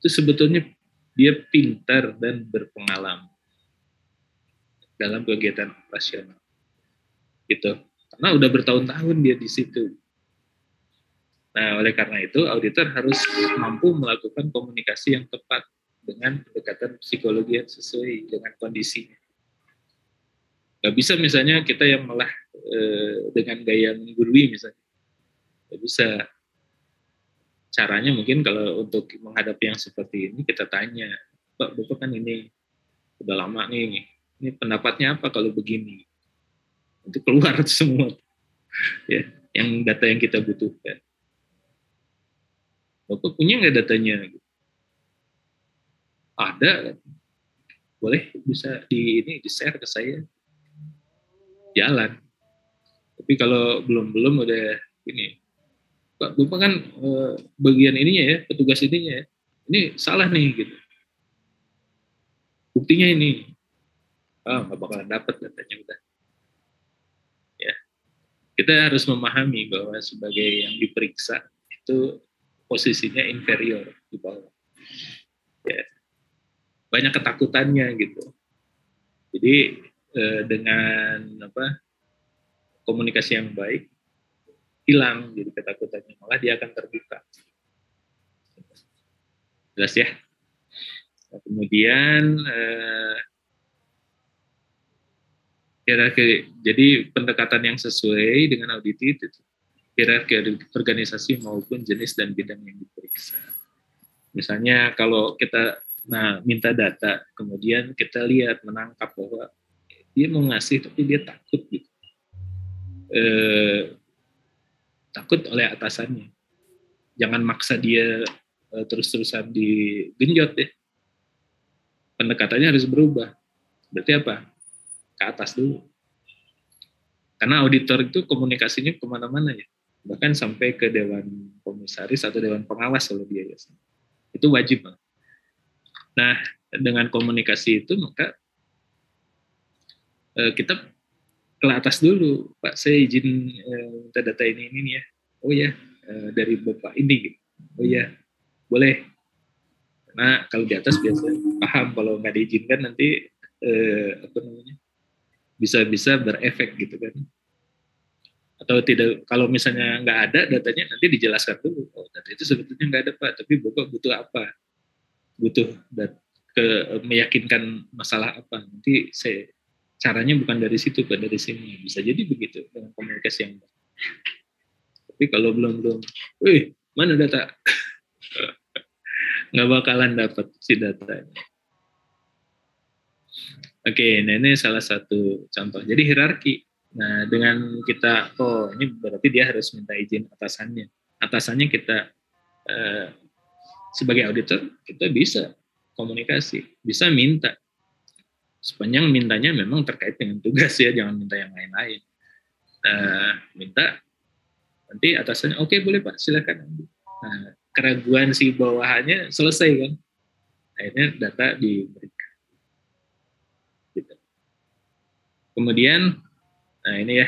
[SPEAKER 1] itu sebetulnya dia pintar dan berpengalaman dalam kegiatan operasional. Gitu. Karena udah bertahun-tahun dia di situ. Nah, oleh karena itu auditor harus mampu melakukan komunikasi yang tepat dengan pendekatan psikologi yang sesuai dengan kondisinya. Gak bisa misalnya kita yang malah dengan gaya menggurui misalnya. Gak bisa. Caranya mungkin kalau untuk menghadapi yang seperti ini kita tanya, Pak, Bapak kan ini udah lama nih, ini pendapatnya apa kalau begini? Itu keluar semua, ya, yang data yang kita butuhkan. Bapak punya nggak datanya? Ada, boleh bisa di share ke saya, jalan. Tapi kalau belum udah ini. Pak, Bapak kan bagian ininya ya, petugas ininya ya, ini salah nih gitu. Buktinya ini, nggak bakalan dapat datanya udah. Ya, kita harus memahami bahwa sebagai yang diperiksa itu posisinya inferior di bawah. Ya, banyak ketakutannya gitu. Jadi dengan komunikasi yang baik, hilang jadi ketakutannya, malah dia akan terbuka. Jelas ya. Nah, kemudian jadi pendekatan yang sesuai dengan audit itu hierarki organisasi maupun jenis dan bidang yang diperiksa. Misalnya kalau kita minta data, kemudian kita lihat menangkap bahwa dia mau ngasih tapi dia takut gitu. Takut oleh atasannya. Jangan maksa dia terus-terusan digenjot ya. Pendekatannya harus berubah. Berarti apa? Ke atas dulu. Karena auditor itu komunikasinya kemana-mana ya. Bahkan sampai ke dewan komisaris atau dewan pengawas kalau dia ya. Itu wajib. Nah, dengan komunikasi itu maka kita ke atas dulu, Pak, saya izin minta data ini ya. Oh ya, dari Bapak ini. Oh ya, boleh. Karena kalau di atas biasanya paham, kalau nggak diizinkan nanti bisa berefek gitu kan. Atau tidak, kalau misalnya nggak ada datanya, nanti dijelaskan dulu. Oh, data itu sebetulnya nggak ada Pak, tapi Bapak butuh apa? Butuh meyakinkan masalah apa? Nanti caranya bukan dari situ, Pak, dari sini. Bisa jadi begitu dengan komunikasi yang baik. Tapi kalau belum, wih, mana data? Nggak bakalan dapat si datanya. Oke, nah ini salah satu contoh. Jadi hierarki. Nah, dengan kita, oh ini berarti dia harus minta izin atasannya. Atasannya kita sebagai auditor, kita bisa komunikasi, bisa minta. Sepanjang mintanya memang terkait dengan tugas ya, jangan minta yang lain-lain. Minta, nanti atasannya, oke boleh Pak, silakan. Nah, keraguan si bawahannya selesai kan. Akhirnya data diberikan. Gitu. Kemudian, nah ini ya,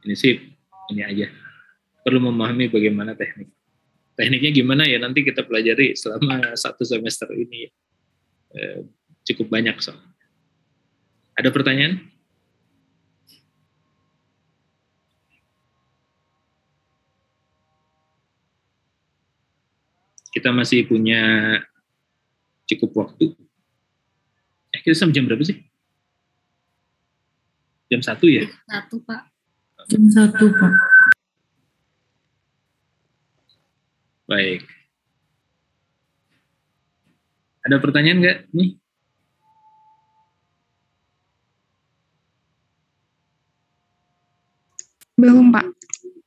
[SPEAKER 1] ini aja. Perlu memahami bagaimana teknik. Tekniknya gimana ya, nanti kita pelajari selama 1 semester ini. Cukup banyak soalnya. Ada pertanyaan? Kita masih punya cukup waktu. Kita sampai jam berapa sih? Jam 1 ya?
[SPEAKER 2] 1 Pak.
[SPEAKER 4] Jam 1 Pak.
[SPEAKER 1] Baik. Ada pertanyaan nggak nih?
[SPEAKER 2] Belum Pak.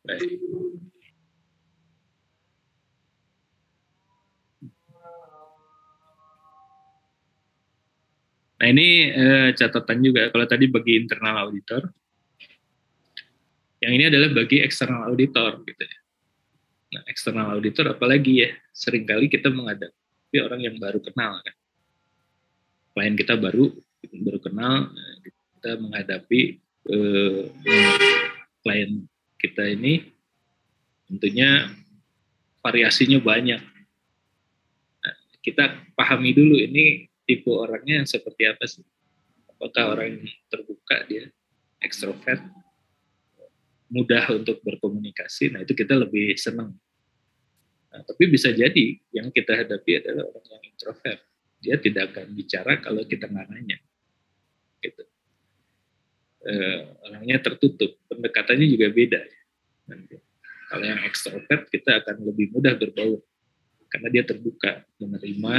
[SPEAKER 1] Baik. Nah ini catatan juga, kalau tadi bagi internal auditor, yang ini adalah bagi eksternal auditor gitu ya. Nah eksternal auditor apalagi ya, seringkali kita menghadapi orang yang baru kenal kan. Klien kita baru kenal, kita menghadapi klien kita ini tentunya variasinya banyak. Nah, kita pahami dulu ini tipe orangnya seperti apa sih? Apakah orang yang terbuka, dia ekstrovert, mudah untuk berkomunikasi? Nah itu kita lebih senang. Nah, tapi bisa jadi yang kita hadapi adalah orang yang introvert. Dia tidak akan bicara kalau kita nggak nanya. Gitu. Orangnya tertutup, pendekatannya juga beda. Nanti. Kalau yang ekstrovert kita akan lebih mudah berbaur karena dia terbuka menerima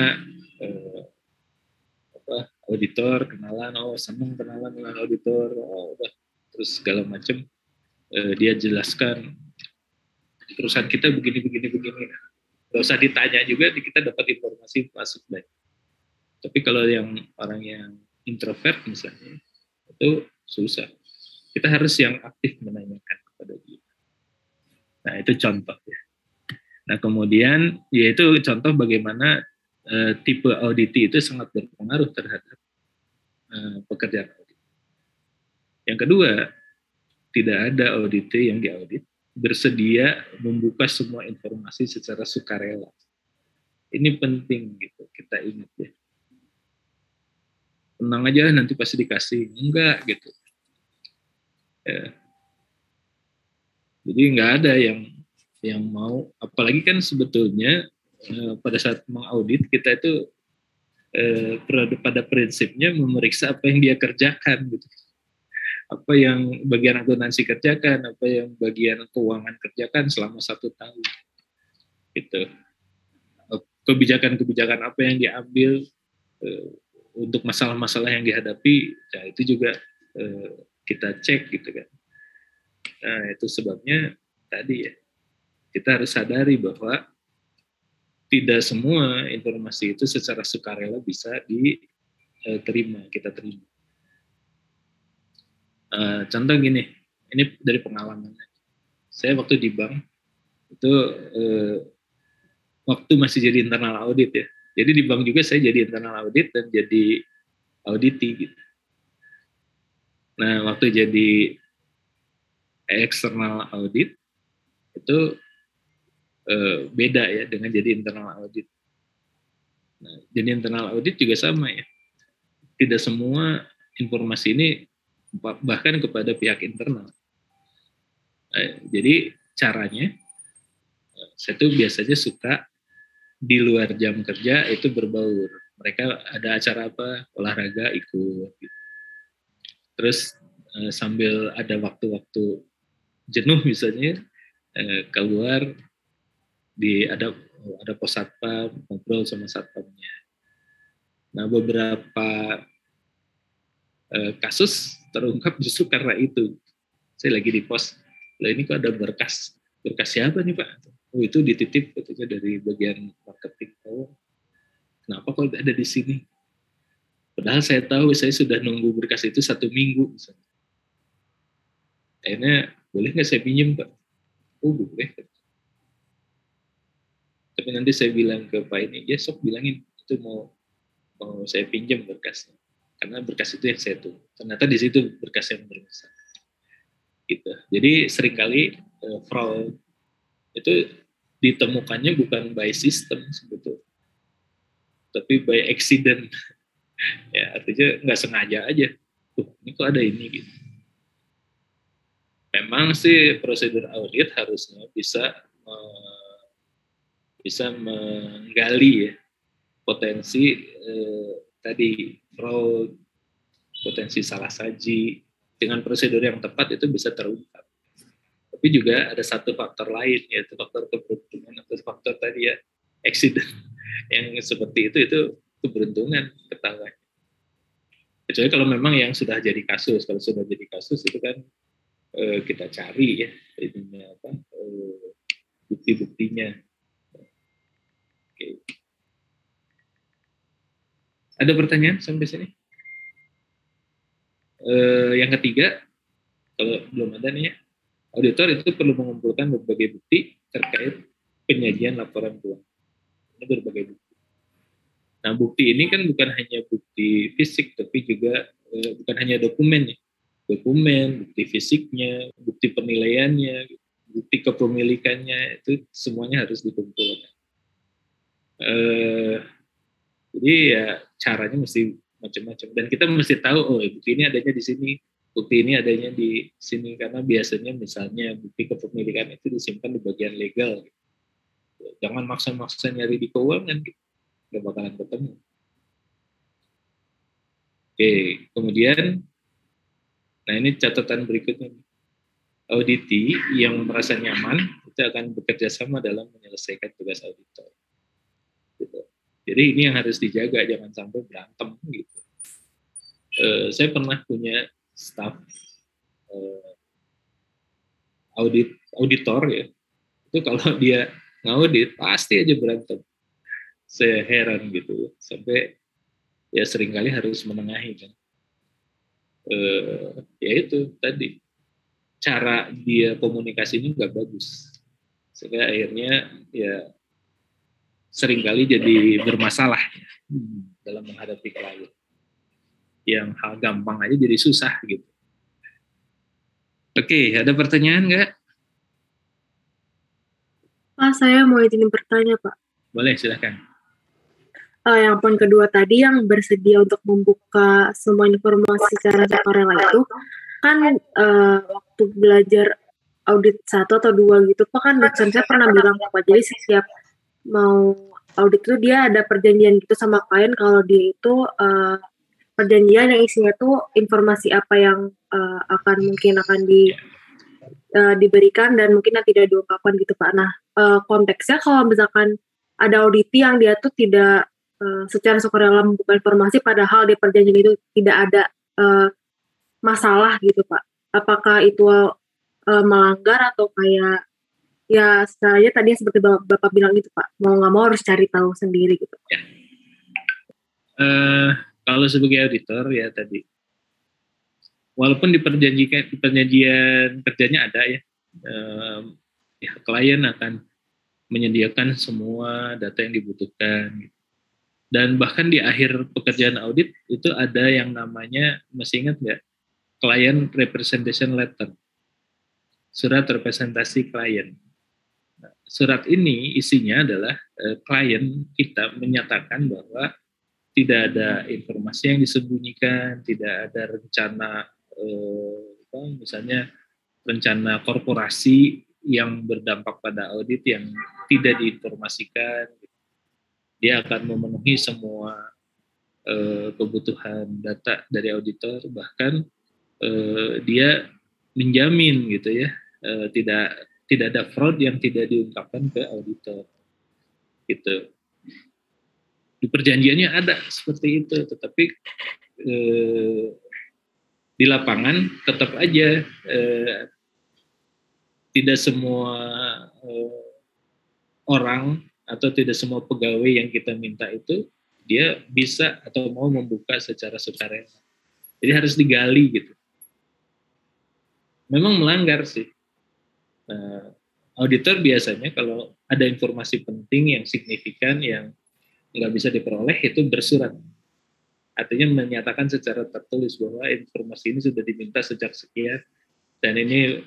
[SPEAKER 1] auditor, kenalan, senang kenalan dengan auditor, terus segala macam dia jelaskan perusahaan kita begini. Gak usah ditanya juga, kita dapat informasi masuk baik. Tapi kalau yang orang yang introvert misalnya, itu susah. Kita harus yang aktif menanyakan kepada dia. Nah itu contoh ya. Nah kemudian yaitu contoh bagaimana tipe auditi itu sangat berpengaruh terhadap pekerjaan audit. Yang kedua, tidak ada auditi yang diaudit bersedia membuka semua informasi secara sukarela. Ini penting gitu, kita ingat ya. Tenang aja nanti pasti dikasih, enggak gitu. Ya. Jadi nggak ada yang mau, apalagi kan sebetulnya pada saat mengaudit kita itu pada prinsipnya memeriksa apa yang dia kerjakan gitu. Apa yang bagian akuntansi kerjakan, apa yang bagian keuangan kerjakan selama 1 tahun. Gitu. Kebijakan-kebijakan apa yang diambil untuk masalah-masalah yang dihadapi, ya itu juga kita cek gitu kan. Nah itu sebabnya tadi ya, kita harus sadari bahwa tidak semua informasi itu secara sukarela bisa diterima, kita terima. Contoh gini, ini dari pengalaman. Saya waktu di bank itu waktu masih jadi internal audit ya. Jadi di bank juga saya jadi internal audit dan jadi auditi gitu. Nah waktu jadi eksternal audit itu beda ya dengan jadi internal audit. Nah, jadi internal audit juga sama ya. Tidak semua informasi ini bahkan kepada pihak internal. Jadi caranya, saya tuh biasanya suka di luar jam kerja itu berbaur. Mereka ada acara apa, olahraga ikut. Terus sambil ada waktu-waktu jenuh misalnya, keluar ada pos satpam, ngobrol sama satpamnya. Nah, beberapa kasus terungkap justru karena itu. Saya lagi di pos, lah ini kok ada berkas siapa nih Pak? Oh itu dititip katanya dari bagian marketing. Oh, kenapa kok ada di sini? Padahal saya tahu saya sudah nunggu berkas itu 1 minggu. Misalnya. Akhirnya boleh nggak saya pinjam Pak? Oh boleh. Tapi nanti saya bilang ke Pak ini, ya sok bilangin itu mau saya pinjam berkasnya. Karena berkas itu yang saya tuh. Ternyata di situ berkas yang bermasalah. Gitu. Jadi seringkali fraud itu ditemukannya bukan by system sebetulnya, tapi by accident. Ya artinya nggak sengaja aja. Ini kok ada ini gitu. Memang sih prosedur audit harusnya bisa menggali ya potensi tadi fraud, potensi salah saji. Dengan prosedur yang tepat itu bisa terungkap. Tapi juga ada satu faktor lain, yaitu faktor keberuntungan atau faktor tadi ya accident yang seperti itu keberuntungan ketahuan. Kecuali kalau memang yang sudah jadi kasus, kalau sudah jadi kasus itu kan kita cari ya ininya apa bukti-buktinya. Oke. Ada pertanyaan sampai sini? Yang ketiga, kalau belum ada nih ya, auditor itu perlu mengumpulkan berbagai bukti terkait penyajian laporan keuangan. Ini berbagai bukti. Nah, bukti ini kan bukan hanya bukti fisik, tapi juga bukan hanya dokumen ya. Dokumen, bukti fisiknya, bukti penilaiannya, bukti kepemilikannya, itu semuanya harus dikumpulkan. Jadi ya caranya mesti macam-macam. Dan kita mesti tahu, oh bukti ini adanya di sini, bukti ini adanya di sini. Karena biasanya misalnya bukti kepemilikan itu disimpan di bagian legal. Jangan maksa-maksa nyari di keuangan, gitu. Gak bakalan ketemu. Oke, kemudian, nah ini catatan berikutnya. Auditi yang merasa nyaman, itu akan bekerja sama dalam menyelesaikan tugas auditor. Gitu. Jadi ini yang harus dijaga, jangan sampai berantem gitu. Saya pernah punya staff auditor ya, itu kalau dia ngaudit pasti aja berantem. Saya heran gitu, sampai ya seringkali harus menengahi kan. Ya itu tadi cara dia komunikasi ini nggak bagus, sehingga akhirnya ya seringkali jadi bermasalah dalam menghadapi klien. Yang hal gampang aja jadi susah gitu. Oke, ada pertanyaan nggak?
[SPEAKER 2] Pak, saya mau izin bertanya, Pak.
[SPEAKER 1] Boleh, silakan.
[SPEAKER 2] Yang poin kedua tadi yang bersedia untuk membuka semua informasi secara sukarela itu, kan waktu belajar audit 1 atau 2 gitu, Pak, kan dosen saya pernah bilang, Pak, jadi setiap mau audit itu dia ada perjanjian gitu sama klien kalau dia itu perjanjian yang isinya tuh informasi apa yang akan diberikan dan mungkin yang tidak diungkapkan gitu Pak. Nah konteksnya kalau misalkan ada auditi yang dia tuh tidak secara sukarela membuka informasi padahal di perjanjian itu tidak ada masalah gitu Pak. Apakah itu melanggar atau kayak ya sebenarnya tadi seperti Bapak bilang itu Pak, mau nggak mau harus cari tahu sendiri gitu.
[SPEAKER 1] Ya. Kalau sebagai auditor ya tadi, walaupun di perjanjian kerjanya ada ya, klien akan menyediakan semua data yang dibutuhkan. Dan bahkan di akhir pekerjaan audit itu ada yang namanya, masih ingat nggak? Client representation letter, surat representasi klien. Surat ini isinya adalah klien kita menyatakan bahwa tidak ada informasi yang disembunyikan, tidak ada rencana misalnya rencana korporasi yang berdampak pada audit yang tidak diinformasikan. Dia akan memenuhi semua kebutuhan data dari auditor, bahkan dia menjamin gitu ya, tidak ada fraud yang tidak diungkapkan ke auditor gitu. Di perjanjiannya ada seperti itu, tetapi di lapangan tetap aja tidak semua orang atau tidak semua pegawai yang kita minta itu dia bisa atau mau membuka secara sukarela. Jadi harus digali gitu. Memang melanggar sih. Nah, auditor biasanya kalau ada informasi penting yang signifikan yang nggak bisa diperoleh itu bersurat. Artinya menyatakan secara tertulis bahwa informasi ini sudah diminta sejak sekian dan ini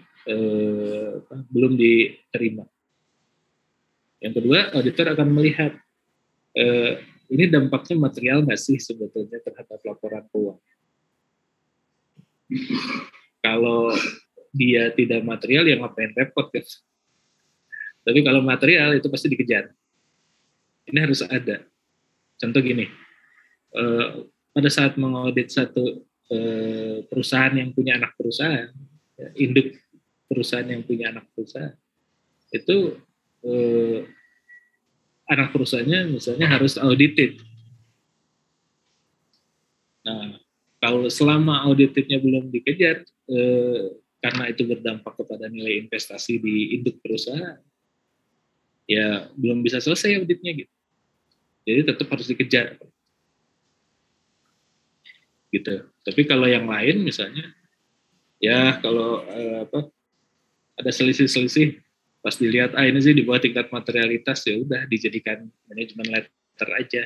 [SPEAKER 1] belum diterima. Yang kedua, auditor akan melihat ini dampaknya material nggak sih sebetulnya terhadap laporan keuangan. Kalau dia tidak material, ya ngapain repot kan? Tapi kalau material itu pasti dikejar. Ini harus ada. Contoh gini, pada saat mengaudit satu perusahaan yang punya anak perusahaan, induk perusahaan yang punya anak perusahaan, itu anak perusahaannya misalnya harus audited. Nah, kalau selama auditnya belum dikejar, karena itu berdampak kepada nilai investasi di induk perusahaan, ya belum bisa selesai auditnya gitu. Jadi tetap harus dikejar. Gitu. Tapi kalau yang lain misalnya, ya kalau ada selisih-selisih, pas dilihat ini sih di bawah tingkat materialitas, ya udah dijadikan manajemen letter aja.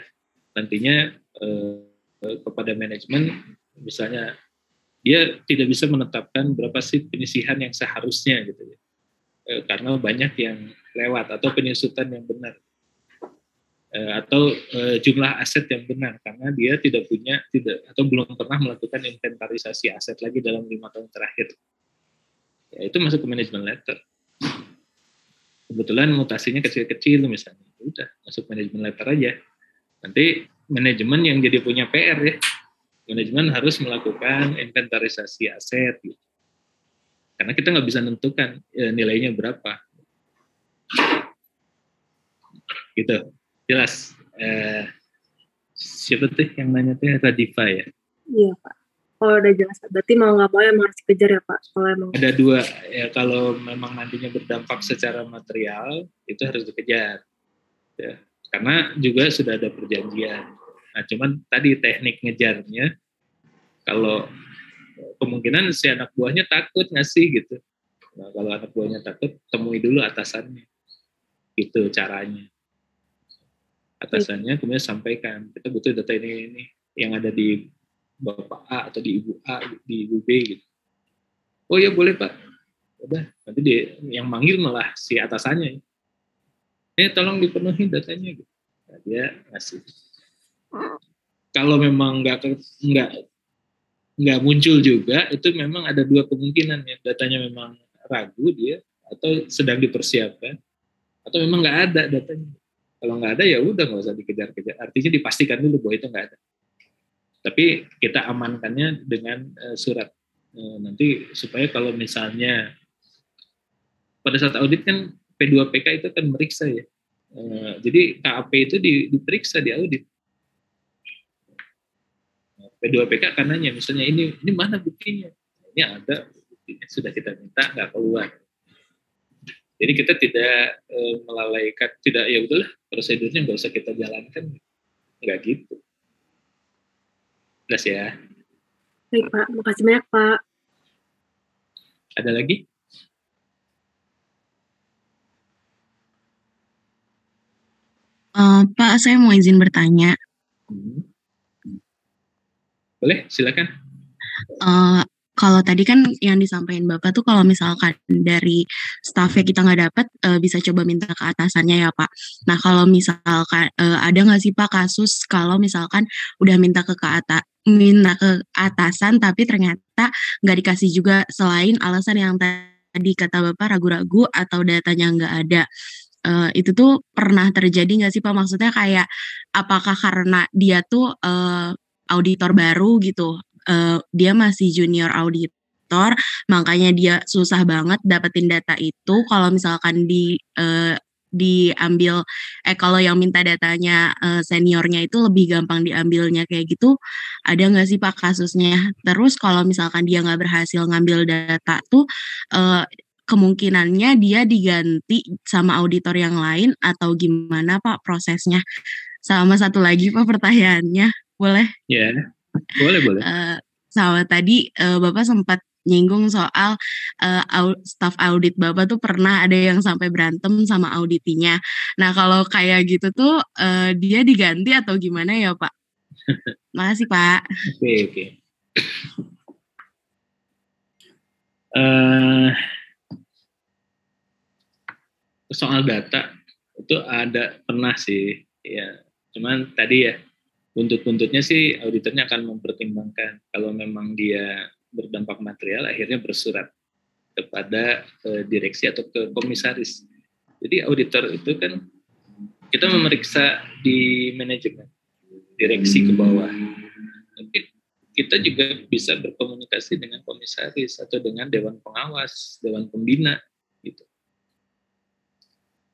[SPEAKER 1] Nantinya kepada manajemen misalnya dia tidak bisa menetapkan berapa sih penyisihan yang seharusnya gitu ya. Karena banyak yang lewat atau penyusutan yang benar. Atau jumlah aset yang benar karena dia tidak atau belum pernah melakukan inventarisasi aset lagi dalam 5 tahun terakhir. Ya, itu masuk ke manajemen letter. Kebetulan mutasinya kecil-kecil misalnya, udah masuk manajemen letter aja. Nanti manajemen yang jadi punya PR ya, manajemen harus melakukan inventarisasi aset gitu. Karena kita nggak bisa menentukan nilainya berapa. Gitu, jelas. Siapa tuh yang nanya tuh? Radifa ya?
[SPEAKER 2] Iya Pak. Kalau udah jelas, berarti mau nggak mau emang harus dikejar ya Pak? Kalau emang
[SPEAKER 1] ada dua, ya kalau memang nantinya berdampak secara material, itu harus dikejar. Ya. Karena juga sudah ada perjanjian. Nah, cuman tadi teknik ngejarnya, kalau kemungkinan si anak buahnya takut ngasih gitu. Nah, kalau anak buahnya takut, temui dulu atasannya. Gitu caranya. Atasannya kemudian sampaikan, kita butuh data ini yang ada di Bapak A atau di Ibu A, di Ibu B gitu. Oh ya boleh Pak. Udah, nanti dia yang manggil malah si atasannya. Tolong dipenuhi datanya gitu. Nah, dia ngasih. Kalau memang nggak muncul juga, itu memang ada dua kemungkinan ya. Datanya memang ragu dia atau sedang dipersiapkan atau memang nggak ada datanya. Kalau nggak ada ya udah nggak usah dikejar-kejar. Artinya dipastikan dulu bahwa itu nggak ada. Tapi kita amankannya dengan surat. Nanti supaya kalau misalnya pada saat audit kan P2PK itu kan meriksa ya. Jadi KAP itu diperiksa di audit. P2PK akan nanya misalnya ini mana buktinya? Ini ada buktinya sudah kita minta nggak keluar. Jadi kita tidak melalaikan, tidak ya udahlah prosedurnya nggak usah kita jalankan, nggak gitu. Jelas ya.
[SPEAKER 2] Baik Pak, makasih banyak Pak.
[SPEAKER 1] Ada lagi?
[SPEAKER 5] Pak, saya mau izin bertanya.
[SPEAKER 1] Boleh, silakan.
[SPEAKER 5] Kalau tadi kan yang disampaikan Bapak tuh kalau misalkan dari staffnya kita nggak dapat, bisa coba minta ke atasannya ya Pak. Nah kalau misalkan ada nggak sih Pak kasus kalau misalkan udah minta ke atasan tapi ternyata nggak dikasih juga selain alasan yang tadi kata Bapak ragu-ragu atau datanya nggak ada. Itu tuh pernah terjadi nggak sih Pak? Maksudnya kayak apakah karena dia tuh auditor baru gitu, dia masih junior auditor, makanya dia susah banget dapetin data itu. Kalau misalkan diambil, kalau yang minta datanya seniornya itu lebih gampang diambilnya kayak gitu, ada nggak sih Pak kasusnya? Terus kalau misalkan dia nggak berhasil ngambil data tuh, kemungkinannya dia diganti sama auditor yang lain atau gimana Pak prosesnya? Sama satu lagi Pak pertanyaannya, boleh?
[SPEAKER 1] Ya, boleh.
[SPEAKER 5] Sama tadi Bapak sempat nyinggung soal staff audit Bapak tuh pernah ada yang sampai berantem sama auditinya. Nah kalau kayak gitu tuh dia diganti atau gimana ya Pak? Makasih Pak.
[SPEAKER 1] Oke. Soal data itu ada pernah sih, ya. Cuman tadi ya buntut-buntutnya sih auditornya akan mempertimbangkan kalau memang dia berdampak material, akhirnya bersurat kepada direksi atau ke komisaris. Jadi auditor itu kan kita memeriksa di manajemen, direksi ke bawah. Tapi kita juga bisa berkomunikasi dengan komisaris atau dengan dewan pengawas, dewan pembina, gitu.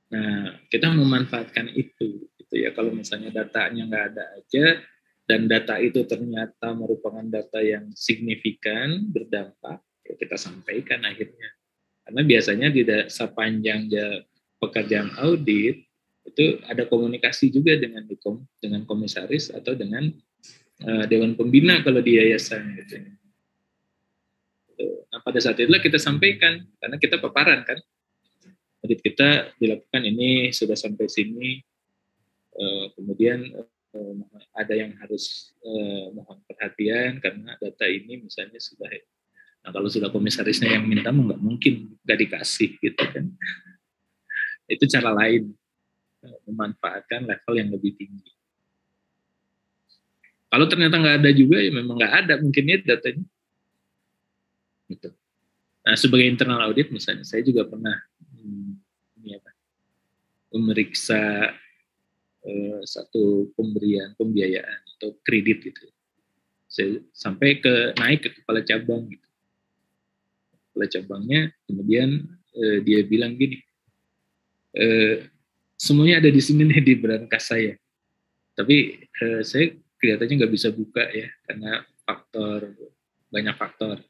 [SPEAKER 1] Nah, kita memanfaatkan itu, gitu ya. Kalau misalnya datanya nggak ada aja, dan data itu ternyata merupakan data yang signifikan, berdampak, ya kita sampaikan akhirnya. Karena biasanya di sepanjang pekerjaan audit, itu ada komunikasi juga dengan komisaris atau dengan dewan pembina kalau di yayasan, gitu. Nah, pada saat itulah kita sampaikan, karena kita paparan kan. Audit kita dilakukan ini sudah sampai sini, kemudian ada yang harus mohon perhatian karena data ini misalnya sudah. Nah kalau sudah komisarisnya yang minta nggak mungkin nggak dikasih gitu kan. Itu cara lain memanfaatkan level yang lebih tinggi. Kalau ternyata nggak ada juga ya memang nggak ada mungkinnya datanya. Gitu. Nah sebagai internal audit misalnya saya juga pernah memeriksa satu pemberian pembiayaan atau kredit gitu. Saya sampai naik ke kepala cabang gitu. Kepala cabangnya kemudian dia bilang gini, semuanya ada di sini nih di berangkas saya. Tapi saya kelihatannya nggak bisa buka ya karena banyak faktor.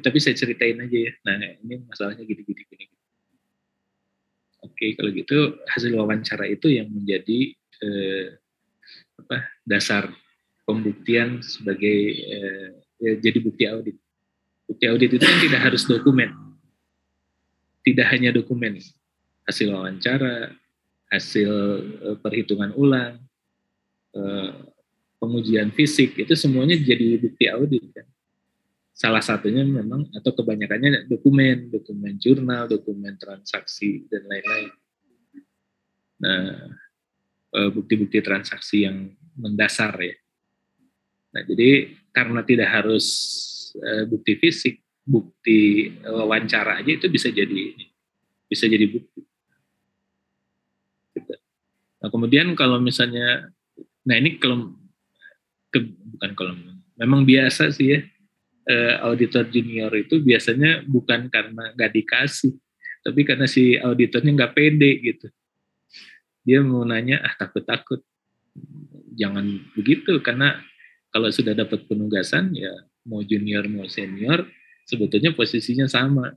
[SPEAKER 1] Tapi saya ceritain aja ya. Nah ini masalahnya gini. Oke, kalau gitu hasil wawancara itu yang menjadi dasar pembuktian sebagai jadi bukti audit. Bukti audit itu kan tidak harus dokumen, tidak hanya dokumen, hasil wawancara, hasil perhitungan ulang, pengujian fisik itu semuanya jadi bukti audit kan. Salah satunya memang atau kebanyakannya dokumen jurnal, dokumen transaksi dan lain-lain. Nah, bukti-bukti transaksi yang mendasar ya. Nah, jadi karena tidak harus bukti fisik, bukti wawancara aja itu bisa jadi bukti. Gitu. Nah, kemudian kalau misalnya, nah ini memang biasa sih ya. Auditor junior itu biasanya bukan karena nggak dikasih, tapi karena si auditornya nggak pede gitu. Dia mau nanya, takut-takut. Jangan begitu, karena kalau sudah dapat penugasan, ya mau junior mau senior, sebetulnya posisinya sama.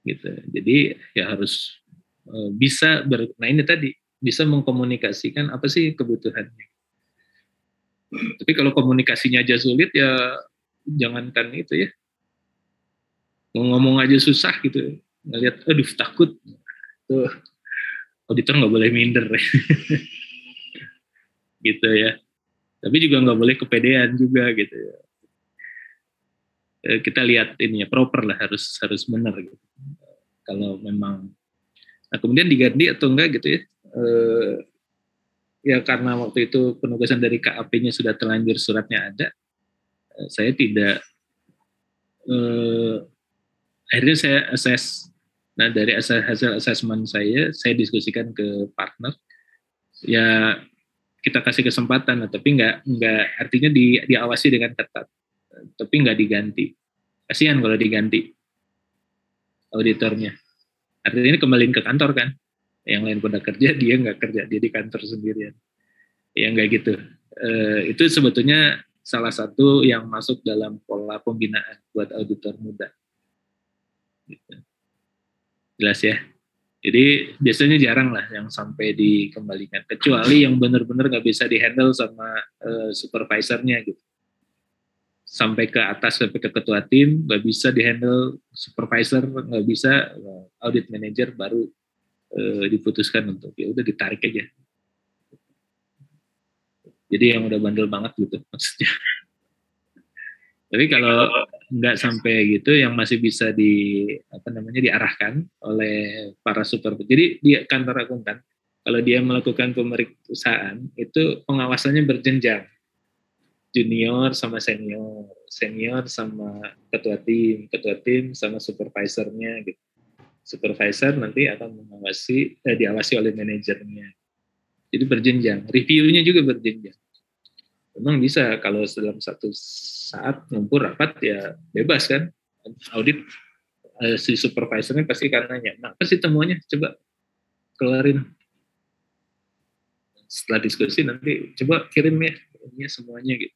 [SPEAKER 1] Gitu. Jadi ya harus bisa, nah ini tadi, bisa mengkomunikasikan apa sih kebutuhannya. Tapi kalau komunikasinya aja sulit, ya jangankan itu ya, mau ngomong aja susah gitu, ngelihat takut tuh, auditor nggak boleh minder gitu ya, tapi juga nggak boleh kepedean juga gitu ya. Kita lihat ini ya, proper lah, harus benar gitu. Kalau memang, nah kemudian diganti atau enggak gitu ya, ya karena waktu itu penugasan dari KAP-nya sudah terlanjur, suratnya ada, saya tidak akhirnya saya assess. Nah, dari hasil assessment saya diskusikan ke partner. Ya kita kasih kesempatan, tapi nggak artinya diawasi dengan ketat, tapi nggak diganti. Kasihan kalau diganti auditornya. Artinya ini kembaliin ke kantor kan. Yang lain pada kerja, dia nggak kerja, dia di kantor sendirian. Ya nggak gitu. Itu sebetulnya salah satu yang masuk dalam pola pembinaan buat auditor muda. Gitu. Jelas ya. Jadi biasanya jarang lah yang sampai dikembalikan, kecuali yang benar-benar nggak bisa dihandle sama supervisornya gitu. Sampai ke atas, sampai ke ketua tim, nggak bisa dihandle supervisor, nggak bisa, audit manager baru diputuskan untuk ya udah ditarik aja. Jadi yang udah bandel banget gitu maksudnya. Tapi kalau nggak sampai gitu, yang masih bisa diarahkan oleh para supervisor. Jadi di kantor akuntan, kalau dia melakukan pemeriksaan itu pengawasannya berjenjang, junior sama senior, senior sama ketua tim sama supervisornya gitu. Supervisor nanti akan diawasi oleh manajernya. Jadi berjenjang, reviewnya juga berjenjang. Memang bisa kalau dalam satu saat ngumpul rapat ya bebas kan, audit si supervisornya pasti akan nanya, nah apa sih temuannya, coba kelarin. Setelah diskusi nanti coba kirim ya ini semuanya gitu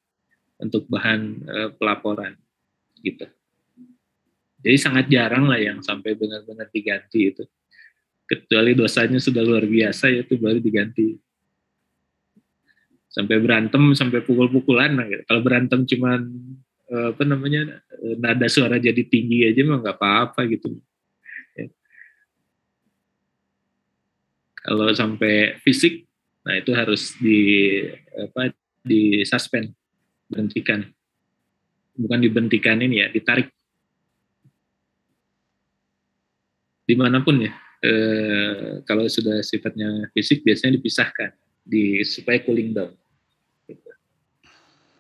[SPEAKER 1] untuk bahan pelaporan gitu. Jadi sangat jarang lah yang sampai benar-benar diganti itu, kecuali dosanya sudah luar biasa ya itu baru diganti. Sampai berantem, sampai pukul-pukulan. Nah, gitu. Kalau berantem cuman nada suara jadi tinggi aja mah nggak apa-apa gitu. Ya. Kalau sampai fisik, nah itu harus di suspend, berhentikan. Bukan diberhentikan ini ya, ditarik. Dimanapun ya. Kalau sudah sifatnya fisik biasanya dipisahkan, supaya cooling down.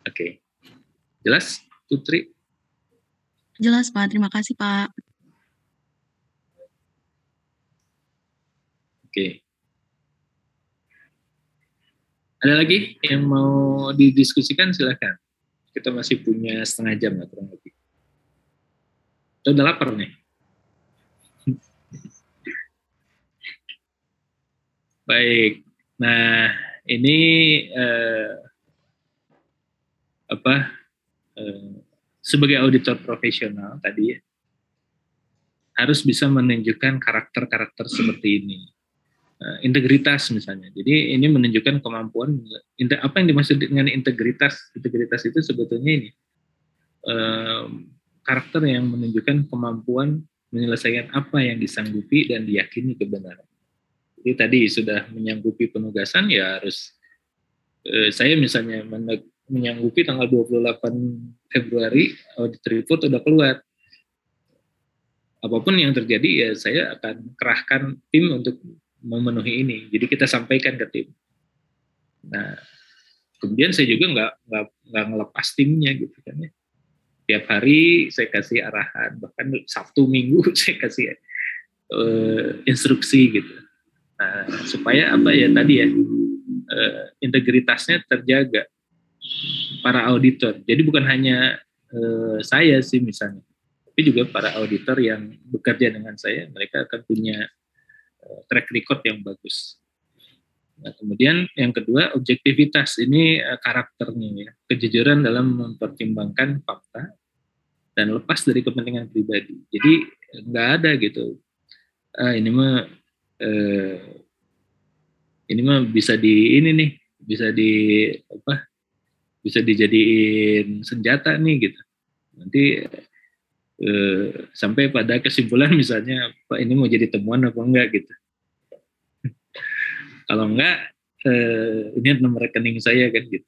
[SPEAKER 1] Oke. Jelas, Putri?
[SPEAKER 5] Jelas, Pak. Terima kasih, Pak.
[SPEAKER 1] Oke. Ada lagi yang mau didiskusikan? Silakan. Kita masih punya setengah jam lah kurang lebih. Kita udah lapar nih. Baik. Nah, ini sebagai auditor profesional tadi harus bisa menunjukkan karakter-karakter seperti ini. Integritas misalnya. Jadi ini menunjukkan kemampuan, apa yang dimaksud dengan integritas? Integritas itu sebetulnya ini karakter yang menunjukkan kemampuan menyelesaikan apa yang disanggupi dan diyakini kebenaran. Jadi tadi sudah menyanggupi penugasan ya harus saya misalnya menyanggupi tanggal 28 Februari audit report udah keluar. Apapun yang terjadi ya saya akan kerahkan tim untuk memenuhi ini. Jadi kita sampaikan ke tim. Nah, kemudian saya juga nggak ngelepas timnya gitu kan ya. Tiap hari saya kasih arahan, bahkan Sabtu Minggu saya kasih instruksi gitu. Nah, supaya apa ya tadi ya integritasnya terjaga para auditor. Jadi bukan hanya saya sih misalnya, tapi juga para auditor yang bekerja dengan saya, mereka akan punya track record yang bagus. Nah, kemudian yang kedua objektivitas, ini karakternya ya, kejujuran dalam mempertimbangkan fakta dan lepas dari kepentingan pribadi. Jadi nggak ada gitu. Ini mah bisa bisa dijadiin senjata nih gitu. Nanti sampai pada kesimpulan misalnya Pak ini mau jadi temuan apa enggak gitu. Kalau enggak ini nomor rekening saya kan gitu.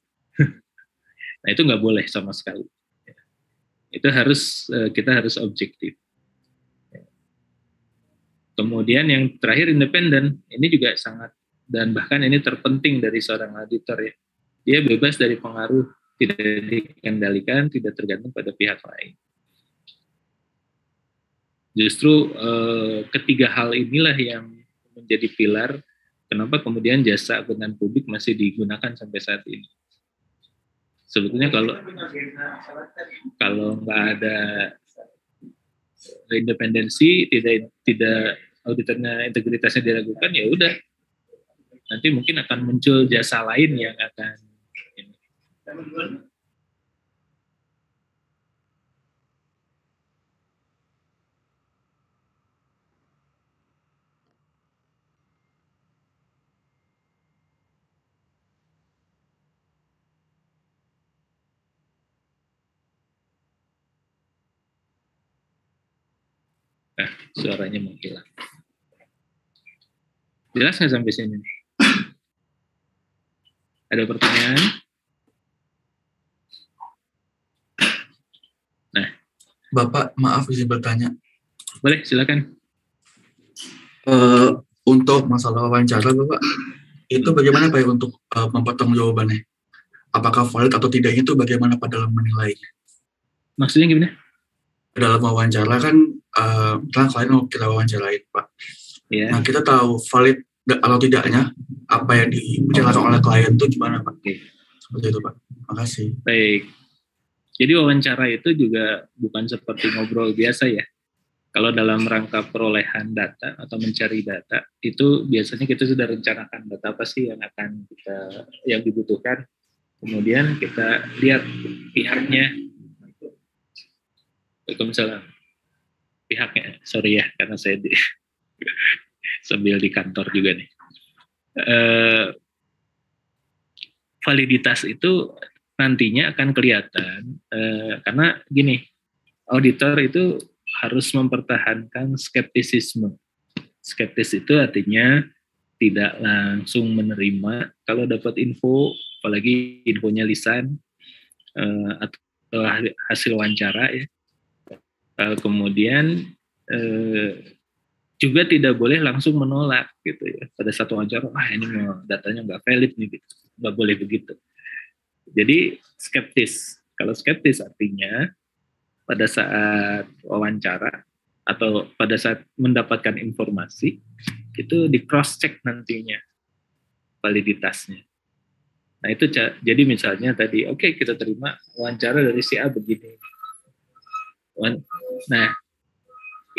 [SPEAKER 1] Nah itu nggak boleh sama sekali. Itu kita harus objektif. Kemudian yang terakhir independen, ini juga sangat dan bahkan ini terpenting dari seorang auditor ya. Dia bebas dari pengaruh, tidak dikendalikan, tidak tergantung pada pihak lain. Justru ketiga hal inilah yang menjadi pilar kenapa kemudian jasa akuntan publik masih digunakan sampai saat ini. Sebetulnya kalau nggak ada independensi, tidak auditornya integritasnya diragukan, ya udah nanti mungkin akan muncul jasa lain yang akan ini. Nah, suaranya mau hilang. Jelas nggak sampai sini? Ada pertanyaan? Nah,
[SPEAKER 6] Bapak, maaf izin bertanya.
[SPEAKER 1] boleh silakan.
[SPEAKER 6] Untuk masalah wawancara, Bapak, itu bagaimana Pak ya untuk mempertanggungjawabannya? Apakah valid atau tidaknya itu bagaimana Pak dalam menilai?
[SPEAKER 1] Maksudnya gimana?
[SPEAKER 6] Dalam wawancara kan, klien mau kita wawancarain Pak.
[SPEAKER 1] Ya.
[SPEAKER 6] Nah, kita tahu valid atau tidaknya apa yang dibicarakan oleh klien itu gimana Pak?
[SPEAKER 1] Oke.
[SPEAKER 6] Seperti itu Pak. Makasih.
[SPEAKER 1] Baik. Jadi wawancara itu juga bukan seperti ngobrol biasa ya. Kalau dalam rangka perolehan data atau mencari data, itu biasanya kita sudah rencanakan data apa sih yang dibutuhkan. Kemudian kita lihat pihaknya. Waalaikumsalam. Pihaknya, sorry ya, karena saya sambil di kantor juga nih. Validitas itu nantinya akan kelihatan karena gini, auditor itu harus mempertahankan skeptisisme. Skeptis itu artinya tidak langsung menerima kalau dapat info, apalagi infonya lisan atau hasil wawancara ya. Kemudian juga tidak boleh langsung menolak gitu ya. Pada satu wawancara, ini datanya nggak valid nih, gitu. Nggak boleh begitu. Jadi skeptis. Kalau skeptis artinya pada saat wawancara atau pada saat mendapatkan informasi itu di cross check nantinya validitasnya. Nah itu jadi misalnya tadi oke, kita terima wawancara dari si A begini. Nah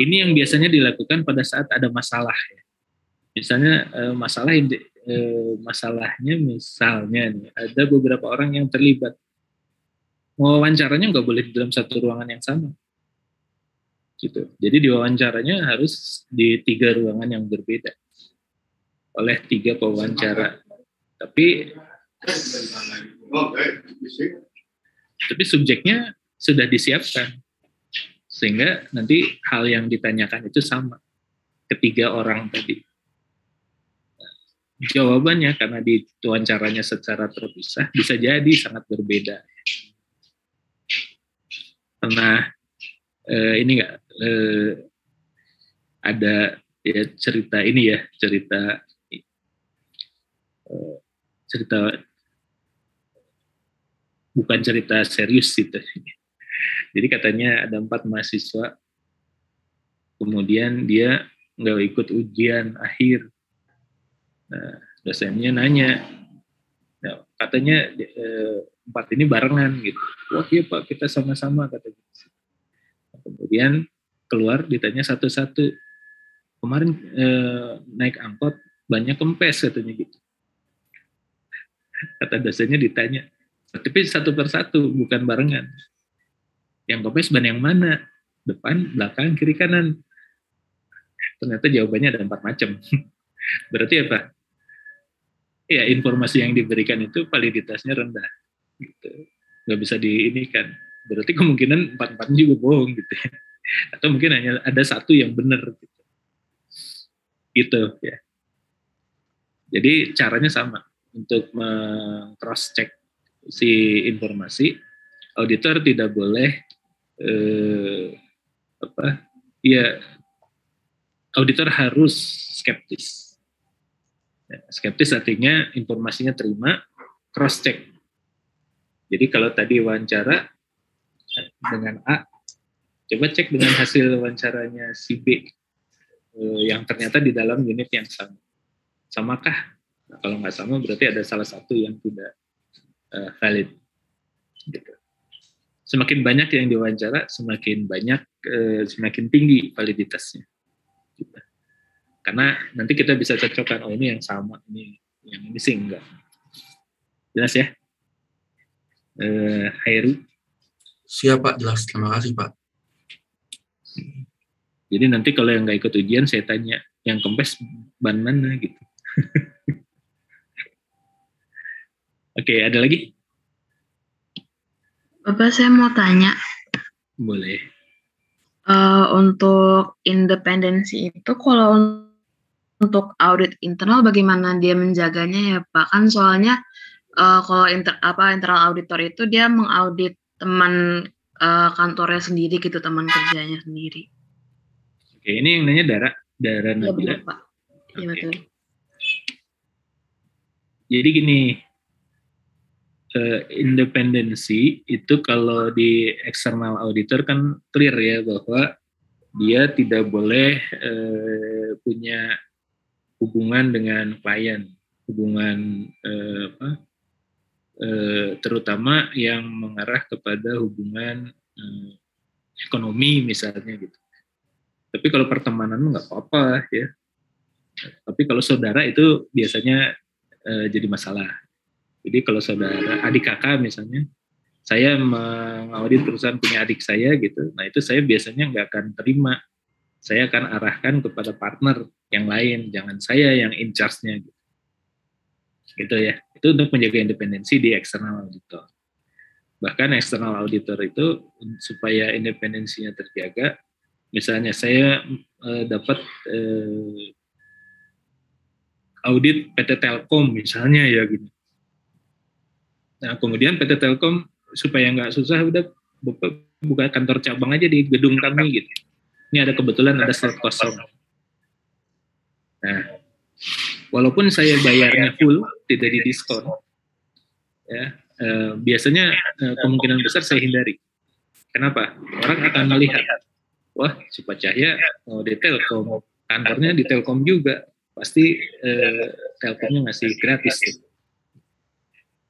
[SPEAKER 1] ini yang biasanya dilakukan pada saat ada masalah ya. Misalnya masalahnya misalnya nih, ada beberapa orang yang terlibat. Wawancaranya nggak boleh di dalam satu ruangan yang sama. Gitu. Jadi diwawancaranya harus di 3 ruangan yang berbeda oleh 3 pewawancara. Tapi subjeknya sudah disiapkan sehingga nanti hal yang ditanyakan itu sama ketiga orang tadi. Jawabannya karena diwawancaranya secara terpisah bisa jadi sangat berbeda. Pernah ini nggak ada ya cerita bukan cerita serius gitu. Jadi katanya ada 4 mahasiswa, kemudian dia nggak ikut ujian akhir. Nah, dosennya nanya, nah, katanya 4 ini barengan gitu. Wah iya Pak, kita sama-sama katanya. Nah, kemudian keluar ditanya satu-satu. Kemarin naik angkot banyak kempes katanya gitu. Kata dosennya ditanya, tapi satu persatu bukan barengan. Yang kempes ban yang mana? Depan, belakang, kiri, kanan. Ternyata jawabannya ada 4 macam. Berarti apa? Ya informasi yang diberikan itu validitasnya rendah. Gitu. Nggak bisa diinikan. Berarti kemungkinan 4-4 juga bohong gitu ya. Atau mungkin hanya ada satu yang benar. Gitu ya. Jadi caranya sama. Untuk cross check si informasi, auditor tidak boleh auditor harus skeptis. Skeptis artinya informasinya terima, cross check. Jadi kalau tadi wawancara dengan A, Coba cek dengan hasil wawancaranya si B yang ternyata di dalam unit yang sama. Samakah? Nah, kalau nggak sama berarti ada salah satu yang tidak valid. Gitu. Semakin banyak yang diwawancara, semakin banyak, semakin tinggi validitasnya. Gitu. Karena nanti kita bisa cocokkan, oh ini yang sama, ini yang ini sih enggak. Jelas ya? Hairu?
[SPEAKER 6] Siap Pak, jelas. Terima kasih Pak.
[SPEAKER 1] Jadi nanti kalau yang nggak ikut ujian, saya tanya, yang kempes ban mana gitu. Oke, ada lagi?
[SPEAKER 5] Bapak, saya mau tanya,
[SPEAKER 1] Boleh.
[SPEAKER 5] untuk independensi itu kalau untuk audit internal bagaimana dia menjaganya ya Pak? Kan soalnya kalau internal auditor itu dia mengaudit teman kantornya sendiri gitu, teman kerjanya sendiri.
[SPEAKER 1] Oke, ini yang nanya Dara
[SPEAKER 5] Iya
[SPEAKER 1] Nabila.
[SPEAKER 5] betul Pak. Iya betul.
[SPEAKER 1] Jadi gini, independensi itu kalau di external auditor kan clear ya bahwa dia tidak boleh punya hubungan dengan klien, hubungan terutama yang mengarah kepada hubungan ekonomi misalnya gitu. Tapi kalau pertemanan nggak apa-apa ya. Tapi kalau saudara itu biasanya jadi masalah. Jadi kalau saudara, adik kakak misalnya, saya mengaudit perusahaan punya adik saya gitu, nah itu saya biasanya nggak akan terima. Saya akan arahkan kepada partner yang lain, jangan saya yang in charge-nya. Gitu ya. Itu untuk menjaga independensi di external auditor. Bahkan external auditor itu supaya independensinya terjaga, misalnya saya dapat audit PT Telkom misalnya ya gitu. Nah, kemudian PT Telkom supaya nggak susah udah buka kantor cabang aja di gedung kami gitu. Ini ada kebetulan ada slot kosong. Nah, walaupun saya bayarnya full, tidak didiskon, ya biasanya kemungkinan besar saya hindari. Kenapa? Orang akan melihat, wah si Pak Cahya di Telkom, kantornya di Telkom juga, pasti Telkomnya ngasih gratis.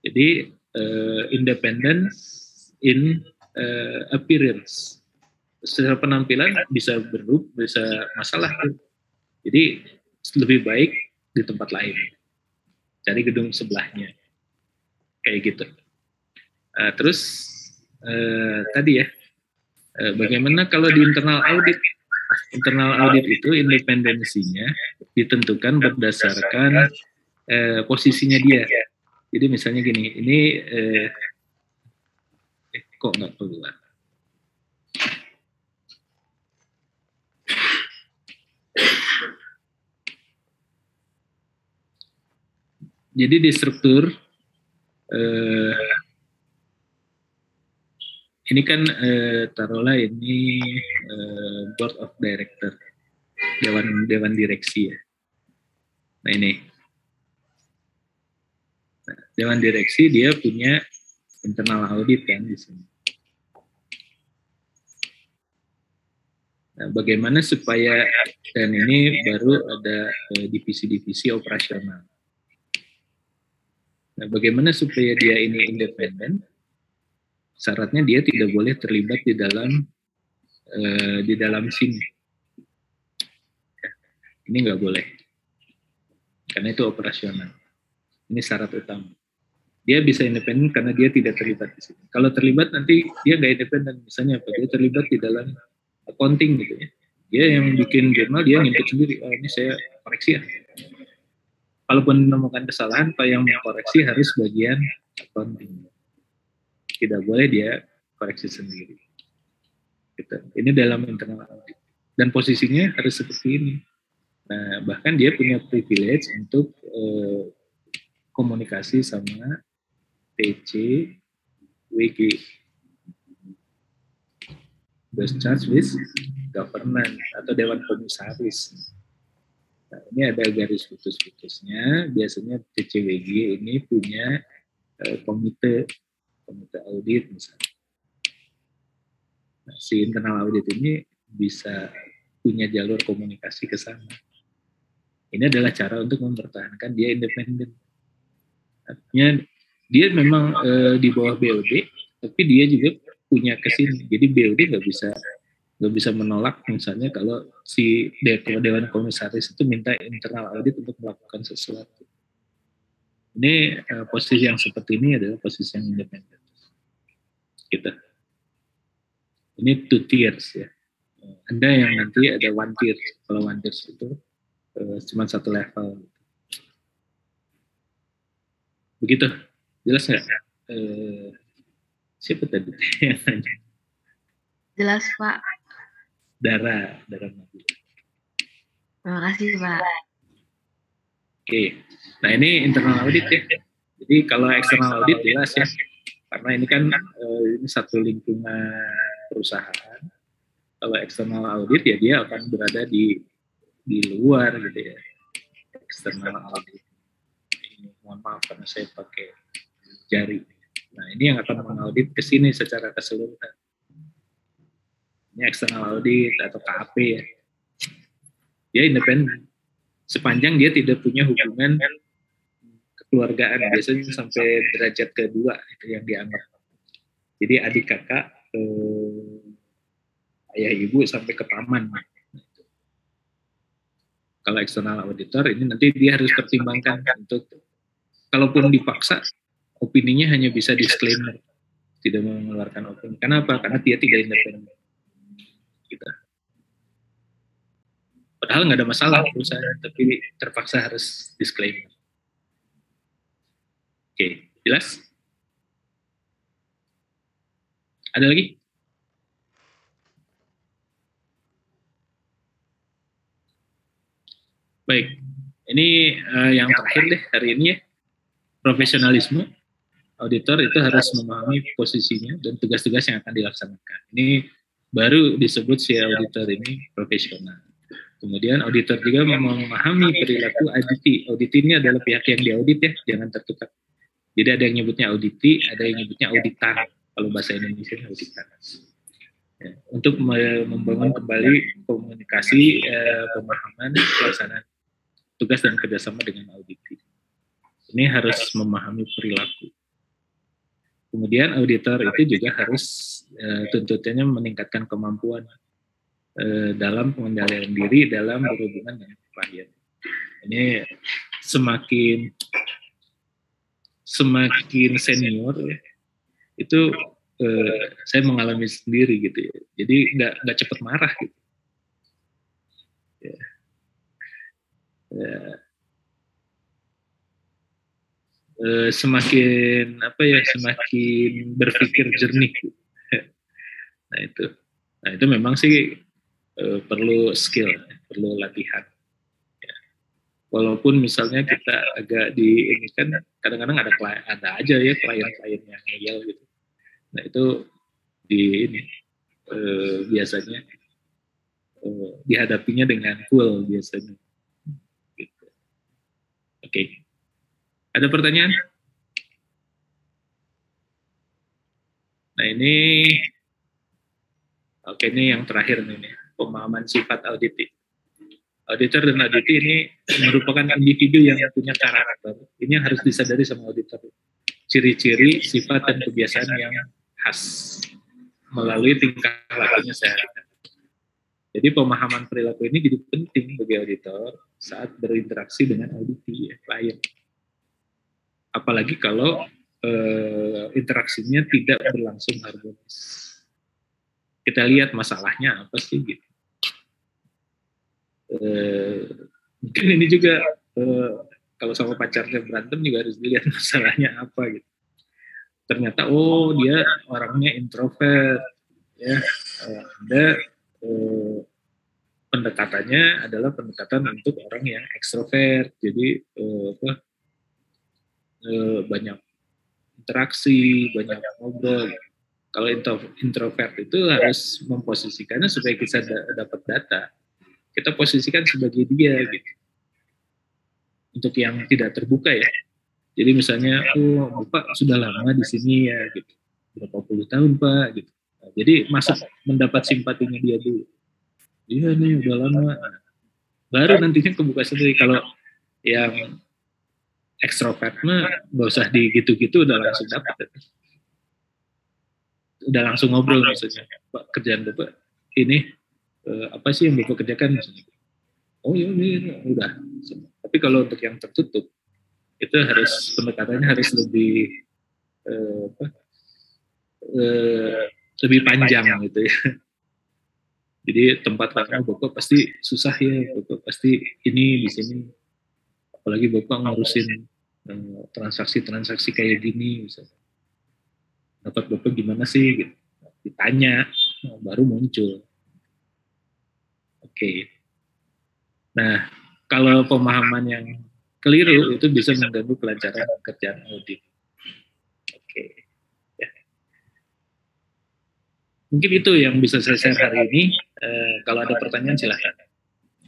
[SPEAKER 1] Jadi independence in appearance, secara penampilan bisa berubah, bisa masalah. Jadi lebih baik di tempat lain, cari gedung sebelahnya, kayak gitu. Terus tadi ya, bagaimana kalau di internal audit? Internal audit itu independensinya ditentukan berdasarkan posisinya dia. Jadi misalnya gini, ini kok nggak keluar? Jadi di struktur ini kan taruhlah ini board of director, dewan direksi ya. Nah ini, dewan direksi dia punya internal audit kan di sini. Nah, bagaimana supaya, dan ini baru ada divisi-divisi operasional. Nah, bagaimana supaya dia ini independen? Syaratnya dia tidak boleh terlibat di dalam sini. Ya, ini nggak boleh, karena itu operasional. Ini syarat utama. Dia bisa independen karena dia tidak terlibat di sini. Kalau terlibat nanti dia nggak independen. Misalnya apa? Dia terlibat di dalam accounting gitu ya. Dia yang bikin jurnal, dia nginput sendiri. Oh, ini saya koreksi ya. Kalaupun menemukan kesalahan, Pak yang mengkoreksi harus bagian accounting. Tidak boleh dia koreksi sendiri. Gitu. Ini dalam internal audit. Dan posisinya harus seperti ini. Nah, bahkan dia punya privilege untuk komunikasi sama TC, WG. Those charged with governance atau Dewan Komisaris. Nah, ini ada garis putus-putusnya. Biasanya TCWG ini punya komite audit misalnya. Nah, si internal audit ini bisa punya jalur komunikasi ke sana. Ini adalah cara untuk mempertahankan dia independen. Artinya dia memang di bawah BOD, tapi dia juga punya kesini. Jadi BOD nggak bisa menolak misalnya kalau si Dewan Komisaris itu minta internal audit untuk melakukan sesuatu. Ini posisi yang seperti ini adalah posisi yang independen. Gitu. Ini 2 tiers ya. Ada yang nanti ada 1 tier. Kalau 1 tiers itu cuma 1 level. Begitu, jelas nggak? Siapa tadi yang nanya?
[SPEAKER 7] Jelas, Pak.
[SPEAKER 1] Dara Nabila.
[SPEAKER 7] Terima kasih, Pak.
[SPEAKER 1] Oke, nah ini internal audit ya. Jadi kalau external audit jelas ya, karena ini kan ini satu lingkungan perusahaan. Kalau external audit ya dia akan berada di luar gitu ya. External audit. Ini mohon maaf karena saya pakai jari. Nah ini yang akan mengaudit ke sini secara keseluruhan. Ini external audit atau KAP ya. Dia independen. Sepanjang dia tidak punya hubungan kekeluargaan, biasanya sampai derajat kedua itu yang dianggap. Jadi adik kakak, ayah ibu sampai ke paman. Kalau external auditor ini nanti dia harus pertimbangkan untuk, kalaupun dipaksa, opininya hanya bisa disclaimer, tidak mengeluarkan opini. Kenapa? Karena dia tidak independen. Gitu. Padahal nggak ada masalah perusahaan, tapi terpaksa harus disclaimer. Oke, jelas? Ada lagi? Baik, ini yang terakhir deh hari ini ya. Profesionalisme. Auditor itu harus memahami posisinya dan tugas-tugas yang akan dilaksanakan. Ini baru disebut si auditor ini profesional. Kemudian auditor juga memahami perilaku auditi. Auditi ini adalah pihak yang diaudit ya, jangan tertukar. Jadi ada yang nyebutnya auditi, ada yang nyebutnya auditan. Kalau bahasa Indonesia auditan. Ya, untuk membangun kembali komunikasi, pemahaman, pelaksanaan tugas dan kerjasama dengan auditi. Ini harus memahami perilaku. Kemudian auditor itu juga harus tuntutannya meningkatkan kemampuan dalam pengendalian diri dalam berhubungan dengan klien. Ini semakin senior ya, itu saya mengalami sendiri gitu ya. Jadi nggak cepat marah gitu. Ya. Semakin berpikir jernih. Nah itu memang sih perlu skill, perlu latihan. Ya. Walaupun misalnya kita agak ini kan kadang-kadang ada aja ya klien-klien yang ngeyel gitu. Nah itu biasanya dihadapinya dengan cool biasanya. Gitu. Oke. Ada pertanyaan? Nah ini yang terakhir nih, pemahaman sifat auditi. Auditor dan auditi ini merupakan individu yang punya karakter. Ini yang harus disadari sama auditor. Ciri-ciri, sifat, dan kebiasaan yang khas melalui tingkah lakunya sehari-hari. Jadi pemahaman perilaku ini jadi penting bagi auditor saat berinteraksi dengan auditi ya, klien. Apalagi kalau interaksinya tidak berlangsung harmonis. Kita lihat masalahnya apa sih gitu. Mungkin ini juga kalau sama pacarnya berantem juga harus dilihat masalahnya apa gitu. Ternyata dia orangnya introvert ya, ada pendekatannya adalah pendekatan untuk orang yang ekstrovert. Jadi banyak interaksi, banyak ngobrol. Kalau introvert itu harus memposisikannya supaya kita dapat data. Kita posisikan sebagai dia gitu. Untuk yang tidak terbuka ya. Jadi misalnya, Bapak sudah lama di sini ya gitu. Berapa puluh tahun Pak gitu. Jadi masuk mendapat simpatinya dia dulu. Iya nih udah lama. Baru nantinya kebuka sendiri. Kalau yang ekstrovert mah nggak usah digitu-gitu udah langsung dapat. Udah langsung ngobrol maksudnya. Pak, kerjaan Bapak ini apa sih yang Bapak kerjakan misalnya. Oh iya, udah. Tapi kalau untuk yang tertutup itu harus pendekatannya harus lebih lebih panjang gitu ya. Jadi tempat kamu Bapak pasti susah ya, Bapak pasti ini di sini. Apalagi Bapak ngurusin transaksi-transaksi kayak gini misalnya. Dapat Bapak gimana sih gitu. Ditanya baru muncul. Oke. Nah, kalau pemahaman yang keliru itu bisa mengganggu kelancaran pekerjaan audit. Oke. Ya. Mungkin itu yang bisa saya share hari ini. Kalau ada pertanyaan silahkan.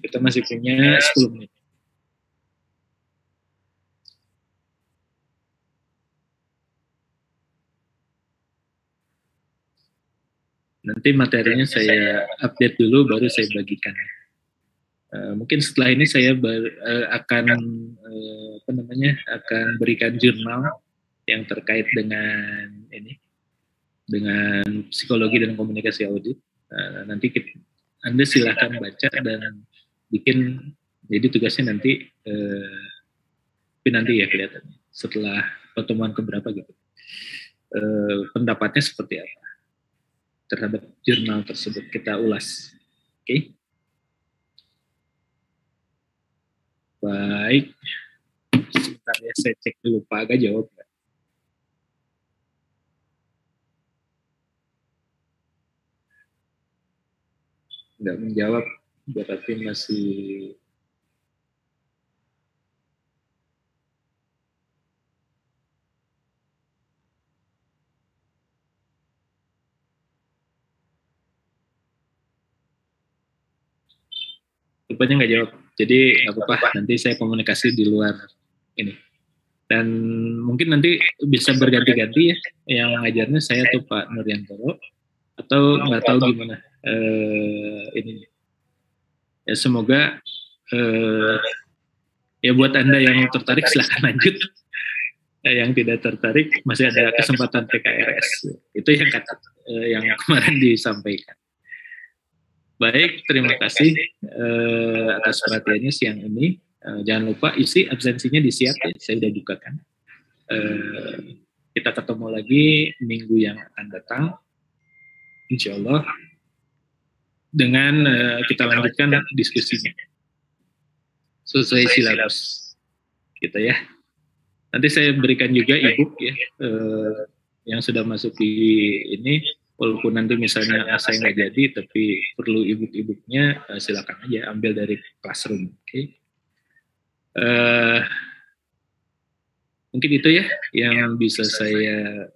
[SPEAKER 1] Kita masih punya 10 menit. Nanti materinya saya update dulu, baru saya bagikan. Mungkin setelah ini saya akan akan berikan jurnal yang terkait dengan ini, dengan psikologi dan komunikasi audit. Nanti Anda silahkan baca dan bikin. Jadi tugasnya nanti ya kelihatannya setelah pertemuan keberapa gitu. Pendapatnya seperti apa terhadap jurnal tersebut kita ulas. Oke. Baik. Sebentar ya, saya cek dulu Pak Aga jawab nggak? Nggak menjawab, berarti masih rupanya nggak jawab. Jadi nggak apa-apa, nanti saya komunikasi di luar ini. Dan mungkin nanti bisa berganti-ganti ya, yang ngajarnya saya tuh Pak Nurjantoro, atau nggak tahu gimana ini. Ya semoga ya buat Anda yang tertarik silahkan lanjut. Yang tidak tertarik masih ada kesempatan PKRS. Itu yang kemarin disampaikan. Baik, terima kasih atas perhatiannya siang ini. Jangan lupa isi absensinya disiap ya, saya sudah bukakan. Kita ketemu lagi minggu yang akan datang, insya Allah, dengan kita lanjutkan diskusinya sesuai silabus kita ya. Nanti saya berikan juga e-book ya, yang sudah masuk di ini. Walaupun nanti misalnya saya nggak jadi, tapi perlu e-booknya, silakan aja ambil dari Classroom. Oke. Mungkin itu ya yang bisa saya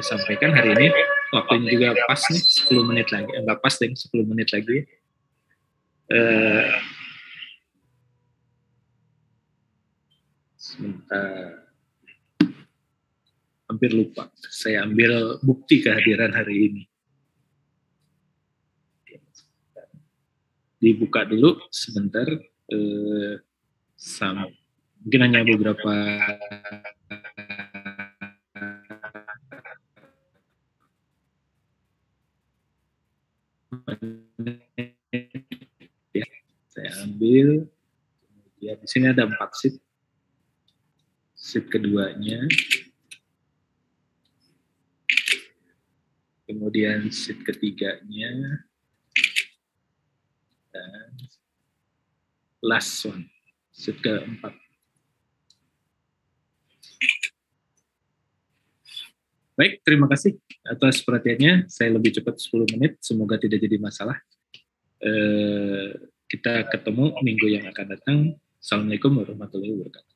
[SPEAKER 1] sampaikan hari ini. Waktunya juga pas nih, 10 menit lagi. Nggak pas deh, 10 menit lagi. Sebentar. Hampir lupa, saya ambil bukti kehadiran hari ini. Dibuka dulu sebentar, mungkin hanya beberapa ya, saya ambil. Kemudian di sini ada 4 sheet. Sheet keduanya. Kemudian sheet ketiganya, dan last one, sheet keempat. Baik, terima kasih atas perhatiannya. Saya lebih cepat 10 menit, semoga tidak jadi masalah. Kita ketemu minggu yang akan datang. Assalamualaikum warahmatullahi wabarakatuh.